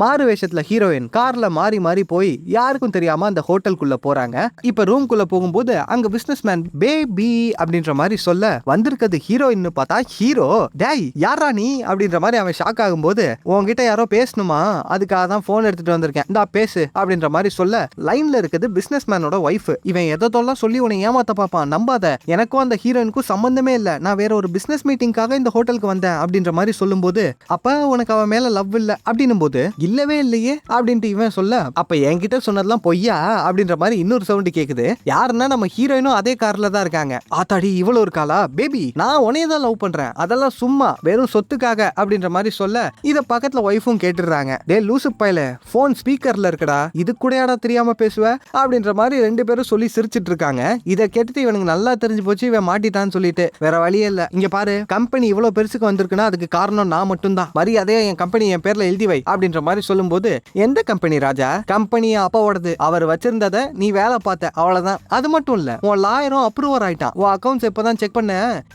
மாறு வேஷத்துல ஹீரோயின் கார்ல மாறி மாறி போய் யாருக்கும் தெரியாம அந்த ஹோட்டலுக்குள்ள போறாங்க. இப்ப ரூம்குள்ள போகும்போது அங்க பிசினஸ் மேன் பேபி அப்படின்ற மாதிரி சொல்ல வந்திருக்கிறது ஹீரோயின் பார்த்தா ஹீரோ டேய் யாரா நீ அப்படின்ற மாதிரி அவன் ஷாக் ஆகும்போது உன்கிட்ட யாரோ பேசணுமா அதுக்காக தான் போன் எடுத்துட்டு வந்திருக்கேன் இந்தா பேசு அப்படின்ற மாதிரி சொல்ல லைன்ல இருக்குது பிசினஸ் மேனோட ஒய்ஃப். இவன் எதோலாம் சொல்லி உன்னை ஏமாத்த பாப்பான் நம்பாத, எனக்கும் அந்த ஹீரோயினுக்கும் சம்பந்தமே இல்ல, நான் வேற ஒரு பிசினஸ் மீட்டிங்காக இந்த ஹோட்டலுக்கு வந்தேன் அப்படின்ற மாதிரி சொல்லும்போது அப்ப உனக்கு அவன் மேல லவ் இல்ல அப்படின்னும் போது இல்லவே இல்லையே அப்படின்ட்டு இவன் சொல்ல அப்ப என்கிட்ட சொன்னதெல்லாம் பொய்யா அப்படின்ற மாதிரி இன்னொரு சவுண்ட் கேக்குது. யாருன்னா நம்ம ஹீரோயினும் அதே கார்ல தான் இருக்காங்க. ஆத்தாடி இவ்வளவு இருக்காளா பேபி, நான் உன்னைய தான் லவ் பண்றேன், அதெல்லாம் சும்மா வெறும் சொத்துக்காக அப்படின்ற மாதிரி சொல்ல இத பக்கத்துல ஒய்ஃபும் கேட்டுறாங்க. டே லூசு பயல போன் ஸ்பீக்கர்ல இருக்கடா, இது கூடயாடா தெரியாம பேசுவ அப்படின்ற மாதிரி ரெண்டு பேரும் சொல்லி சிரிச்சிட்டு இருக்காங்க. இதை கேட்டுட்டு இவனுக்கு நல்லா தெரிஞ்சு போச்சு இவன் மாட்டிட்டான்னு சொல்லிட்டு வேற வழியே இல்ல. இங்க பாரு கம்பெனி இவ்வளவு பெருசுக்கு வந்திருக்குன்னா அதுக்கு காரணம் நான் மட்டும் தான், மரியாதையா என் கம்பெனி என் பேர்ல எழுதி வை அப்படின்ற மாதிரி சொல்லும்போது எந்த கம்பெனி ராஜா, கம்பெனி அப்பாவோடது, அவர் வச்சிருந்ததை நீ வேலை பார்த்த அவ்வளவுதான். அது மட்டும் இல்ல உன் லாயரும் அப்ரூவர் ஆயிட்டான், உன் அக்கௌண்ட்ஸ் இப்பதான் செக் பண்ண,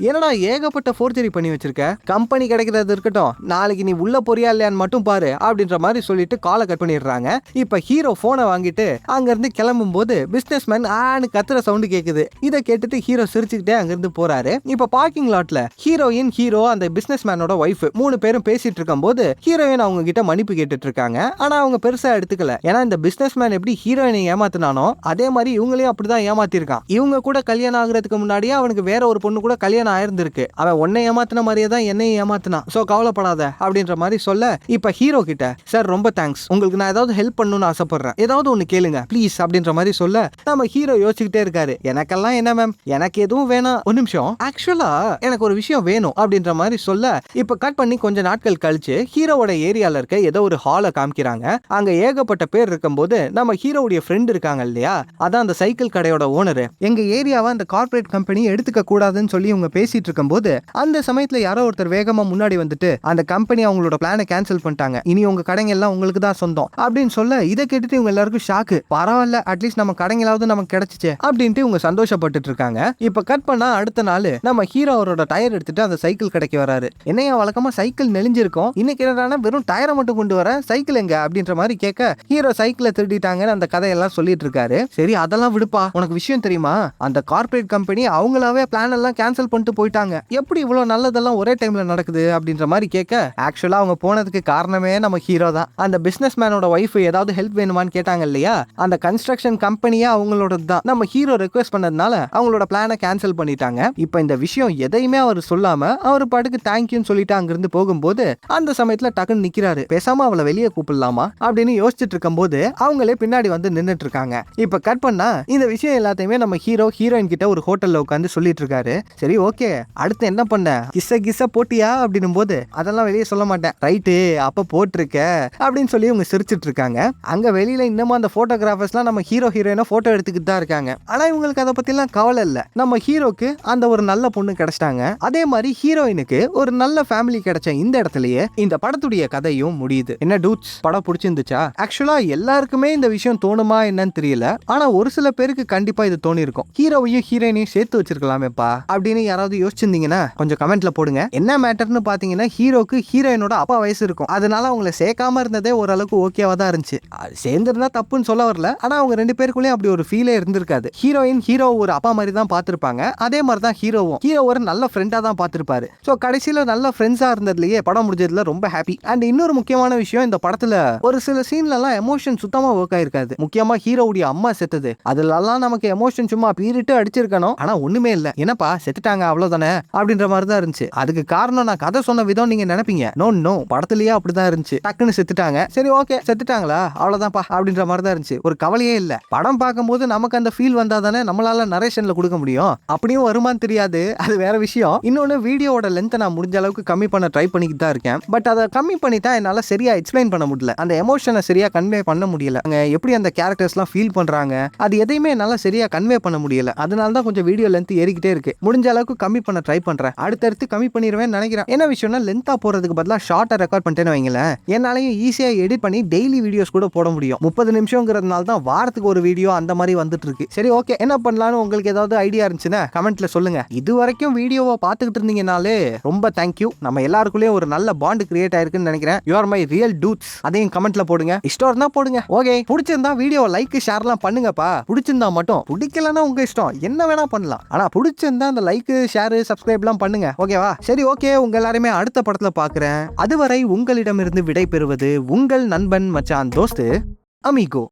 என்னடா ஏகப்பட்ட ஃபோர்ஜரி பண்ணி வச்சிருக்க, கம்பெனி கிடைக்கிறது இருக்கட்டும் நாளைக்கு நீ உள்ள போறியா இல்லையான்னு மட்டும் பாரு அப்படின்ற மாதிரி சொல்லிட்டு காலை கட் பண்ணிடுறாங்க. இப்ப ஹீரோ போனை வாங்கிட்டு அங்க இருந்து கிளம்பும் போது பிசினஸ் மேன் ஆன்னு கத்துற சவுண்ட் கேக்குது. இதை கேட்டுட்டு ஹீரோ சிரிச்சுக்கிட்டே அங்க இருந்து போறாரு. இப்ப பார்க்கிங் லாட்ல ஹீரோயின் ஹீரோ அந்த பிசினஸ் மேனோட ஒய்ஃப் மூணு பேரும் பேசிட்டு இருக்கும் போது ஹீரோயின் அவங்க கிட்ட மன்னிப்பு கேட்டுட்டு இருக்காங்க. ஆனா அவங்க பெருசா எடுத்துக்கல. ஏன்னா இந்த பிசினஸ் மேன் எப்படி ஹீரோயினை ஏமாத்தினானோ அதே மாதிரி இவங்களையும் அப்படிதான் ஏமாத்திருக்கான். இவங்க கூட கல்யாணம் ஆகுறதுக்கு முன்னாடியே அவனுக்கு வேற ஒரு பொண்ணு கூட கல்யாணம் ஆயிருந்திருக்கு. அவன் உன்னை ஏமாத்தின மாதிரியே தான் என்னையும் ஏமாத்தினான், சோ கவலைப்படாத அப்படின்ற மாதிரி சொல்ல இப்ப ஹீரோ கிட்ட சார் ரொம்ப தேங்க்ஸ், உங்களுக்கு நான் ஏதாவது ஹெல்ப் பண்ணணும்னு ஆசைப்படுறேன், ஏதாவது ஒண்ணு கேளுங்க ப்ளீஸ் அப்படின்ற மாதிரி சொல்ல நம்ம ஹீரோ யோசிச்சுக்கிட்டே இருக்காரு. எனக்கெல்லாம் என்ன மேம், எனக்கு எதுவும் வேணாம், ஒரு நிமிஷம் ஆக்சுவலா எனக்கு ஒரு விஷயம் வேணும் அப்படின்ற மாதிரி சொல்ல இப்ப கட் பண்ணி கொஞ்ச நாட்கள் கழிச்சு ஹீரோவோட ஏரியால இருக்க ஏதோ ஒரு ஹாலை காமிக்கிறாங்க. அங்க ஏகப்பட்ட பேர் இருக்கும்போது நம்ம ஹீரோவுடைய ஃப்ரெண்ட் இருக்காங்க இல்லையா, அதான் அந்த சைக்கிள் கடையோட ஓனர், எங்க ஏரியாவை அந்த கார்பரேட் கம்பெனி எடுத்துக்க கூடாதுன்னு சொல்லி இவங்க பேசிட்டு இருக்கும்போது அந்த சமயத்துல யாரோ ஒருத்தர் வேகமா முன்னாடி வந்துட்டு அந்த கம்பெனி அவங்களோட பிளானை கேன்சல் பண்ணிட்டாங்க, இனி உங்க கடைங்க எல்லாம் உங்களுக்கு தான் சொந்தம் அப்படின்னு சொல்ல இதை கேட்டுட்டு இவங்க எல்லாருக்கும் ஷாக்கு. பரவாயில்ல அட்லீஸ்ட் நம்ம கடைங்களாவது நமக்கு கிடைச்சிச்சு அப்படின்ட்டு இவங்க சந்தோஷப்பட்டு இருக்காங்க. இப்ப கட் பண்ணா அடுத்த நாள் நம்ம ஹீரோ அவரோட டயர் எடுத்துட்டு அந்த சைக்கிள் கடைக்கு வராரு. என்னையா வழக்கமா சைக்கிள் நெளிஞ்சிருக்கும், இன்னைக்கு என்னடானா வெறும் டயரை மட்டும் கொண்டு வர, சைக்கிள் எங்க அப்படின்ற மாதிரி கேட்க ஹீரோ சைக்கிளை திருடிட்டாங்கன்னு அந்த கதையெல்லாம் சொல்லிட்டு இருக்காரு. சரி அதெல்லாம் விடுப்பா, உனக்கு விஷயம் தெரியுமா, அந்த கார்பரேட் கம்பெனி அவங்களாவே பிளான் எல்லாம் கேன்சல் பண்ணிட்டு போயிட்டாங்க, எப்படி இவ்வளவு நல்லதெல்லாம் ஒரே டைம்ல நடக்குது அப்படின்ற மாதிரி கேட்க ஆக்சுவலா அவங்க போனதுக்கு காரணமே நம்ம ஹீரோ தான். அந்த பிசினஸ் மேனோட ஒய்ஃப் ஏதாவது ஹெல்ப் வேணுமான்னு கேட்டாங்க இல்லையா, அந்த கன்ஸ்ட்ரக்ஷன் கம்பெனியா அவங்களோட தான், நம்ம ஹீரோ ரெக்வெஸ்ட் பண்ணதுனால அவங்களோட பிளானை கேன்சல் பண்ணிட்டாங்க. இப்ப இந்த விஷயம் எதையுமே அவர் சொல்லாம அவர் பாட்டுக்கு தேங்க்யூன்னு சொல்லிட்டு அங்கிருந்து போகும்போது அந்த சமயத்துல டக்குன்னு நிக்கிறாரு. பேசாம அவளை வெளியே கூப்பிடலாமா அப்படின்னு யோசிச்சுட்டு இருக்கும் போது அவங்களே பின்னாடி வந்து நின்னுட்டு இருக்காங்க. இப்ப கட் பண்ணா இந்த விஷயம் எல்லாத்தையுமே நம்ம ஹீரோ ஹீரோயின் கிட்ட ஒரு ஹோட்டல்ல உட்காந்து சொல்லிட்டு இருக்காரு. சரி ஓகே அடுத்து என்ன பண்ண, கிஸ்ஸ போட்டியா அப்படின்னும் போது அதெல்லாம் வெளியே சொல்ல மாட்டேன், ரைட்டு அப்ப போட்டிருக்க அப்படின்னு சொல்லி இவங்க சிரிச்சிட்டு இருக்காங்க. அங்க வெளியில இன்னமும் அந்த போட்டோகிராஃபர்ஸ்லாம் நம்ம ஹீரோ ஹீரோயினை போட்டோ எடுத்துக்கிட்டு தான் இருக்காங்க. ஆனா இவங்களுக்கு அதை பத்தி எல்லாம் கவலை இல்ல, நம்ம ஹீரோக்கு அந்த ஒரு நல்ல பொண்ணு கிடைச்சிட்டாங்க, அதே மாதிரி ஹீரோயினுக்கு ஒரு நல்ல ஃபேமிலி கிடைச்ச இந்த இடத்துலயே இந்த படத்துடைய கதையும் முடியுது. என்ன டூட்ஸ், படம் பிடிச்சிருந்துச்சா? ஆக்சுவலா எல்லாருக்குமே இந்த விஷயம் தோணுமா என்னன்னு தெரியல, ஆனா ஒரு சில பேருக்கு கண்டிப்பா இது தோணி இருக்கும், ஹீரோவையும் ஹீரோயினையும் சேர்த்து வச்சிருக்கலாமேப்பா அப்படின்னு யாராவது யோசிச்சிருந்தீங்கன்னா கொஞ்சம் கமெண்ட்ல போடுங்க. என்ன மேட்டர்னு பாத்தீங்கன்னா ஹீரோக்கு ஹீரோயினோட அப்பா வயசு இருக்கும், அதனால அவங்களை சேர்க்காம இருந்ததே ஓரளவுக்கு ஓகேவா தான் இருந்துச்சு. சேர்ந்திருந்தா தப்புன்னு சொல்ல வரல, ஆனா அவங்க ரெண்டு பேருக்குள்ளேயும் அப்படி ஒரு ஃபீலே இருந்திருக்காது. ஹீரோயின் ஹீரோ ஒரு அப்பா மாதிரி தான் பார்த்திருப்பாங்க, அதே மாதிரி தான் ஹீரோவும் ஹீரோ ஒரு நல்ல ஃப்ரெண்டா தான் பார்த்திருப்பாரு. ஸோ கடைசியில நல்ல ஃப்ரெண்ட்ஸா இருந்ததுலயே படம் முடிஞ்சதுல ரொம்ப ஹாப்பி. அண்ட் இன்னொரு முக்கியமான விஷயம், இந்த படத்துல ஒரு சில சீன்ல எல்லாம் எமோஷன் சுத்தமா ஒர்க் ஆயிருக்காது. முக்கியமா ஹீரோவுடைய அம்மா செத்தது, அதுலலாம் நமக்கு எமோஷன் சும்மா பீரிட்டு அடிச்சிருக்கணும், ஆனா ஒண்ணுமே இல்ல, என்னப்பா செத்துட்டாங்க அவ்வளவுதானே அப்படின்ற மாதிரி தான் இருந்துச்சு. அதுக்கு காரணம் நான் கதை சொன்ன விதம் நீங்க நினைப்பீங்க, நோ படத்துலயே அப்படிதான் இருந்துச்சு, டக்குன்னு செத்துட்டாங்க, சரி ஓகே செத்துட்டாங்களா அவ்வளவுதான்ப்பா அப்படின்ற மாதிரி தான் இருந்துச்சு, ஒரு கவலையே இல்ல. படம் பார்க்கும்போது நமக்கு அந்த ஃபீல் வந்தா தானே நம்மளால நரேஷன்ல கொடுக்க முடியும், அப்படியும் வருமானு தெரியாது, அது வேற விஷயம். இன்னொன்னு வீடியோட லென்த்தை நான் முடிஞ்ச அளவுக்கு கம்மி பண்ண ட்ரை பண்ணிக்கிட்டு தான் இருக்கேன், பட் அதை கம்மி பண்ணிட்டா என்னால சரியா எக்ஸ்பிளைன் பண்ண முடியல, அந்த எமோஷனை சரியா கன்வே பண்ண முடியல, எப்படி அந்த கேரக்டர்ஸ்லாம் ஃபீல் பண்றாங்க அது எதையுமே என்னால சரியா கன்வே பண்ண முடியல, அதனால தான் கொஞ்சம் வீடியோ லென்த் ஏறிக்கிட்டே இருக்கு. முடிஞ்ச அளவுக்கு கம்மி பண்ண ட்ரை பண்றேன், அடுத்தடுத்து கம்மி பண்ணிடுவேன் நினைக்கிறேன். என்ன விஷயம்னா லென்த்தா போறதுக்கு பதிலா ஷார்ட்டா ரெக்கார்ட் பண்ணிட்டேன்னு வைங்களேன், என்னாலையும் ஈஸியா எடிட் பண்ணி டெய்லி வீடியோஸ் கூட போட முடியும். 30 நிமிஷங்கிறதுனால தான் வாரத்துக்கு ஒரு வீடியோ அந்த மாதிரி வந்துட்டு இருக்கு. சரி ஓகே என்ன பண்ணலாம்னு உங்களுக்கு ஏதாவது ஐடியா இருந்துச்சுன்னா கமெண்ட்ல சொல்லுங்க. இது வரைக்கும் வீடியோவை பார்த்துக்கிட்டு இருந்தீங்கனாலே ரொம்ப தேங்க்யூ. நம்ம எல்லாருக்குள்ளேயும் ஒரு நல்ல பாண்ட் கிரியேட் ஆயிருக்குன்னு நினைக்கிறேன். You are my real dude. Dudes அதையும் கமெண்ட்ல போடுங்க. இஷ்டம் இருந்தா போடுங்க. ஓகே, பிடிச்சிருந்தா வீடியோ லைக் ஷேர்லாம் பண்ணுங்கப்பா. பிடிச்சிருந்தா மட்டும், பிடிக்கலன்னா உங்க இஷ்டம், என்ன வேணா பண்ணலாம். ஆனா பிடிச்சிருந்தா அந்த லைக் ஷேர் சப்ஸ்கிரைப்லாம் பண்ணுங்க. ஓகேவா? சரி, ஓகே, உங்க எல்லாருமே அடுத்த படத்துல பாக்குறேன். அதுவரை உங்களிடமிருந்து விடை பெறுவது உங்கள் நண்பன் மச்சான் தோஸ்து அமிகோ.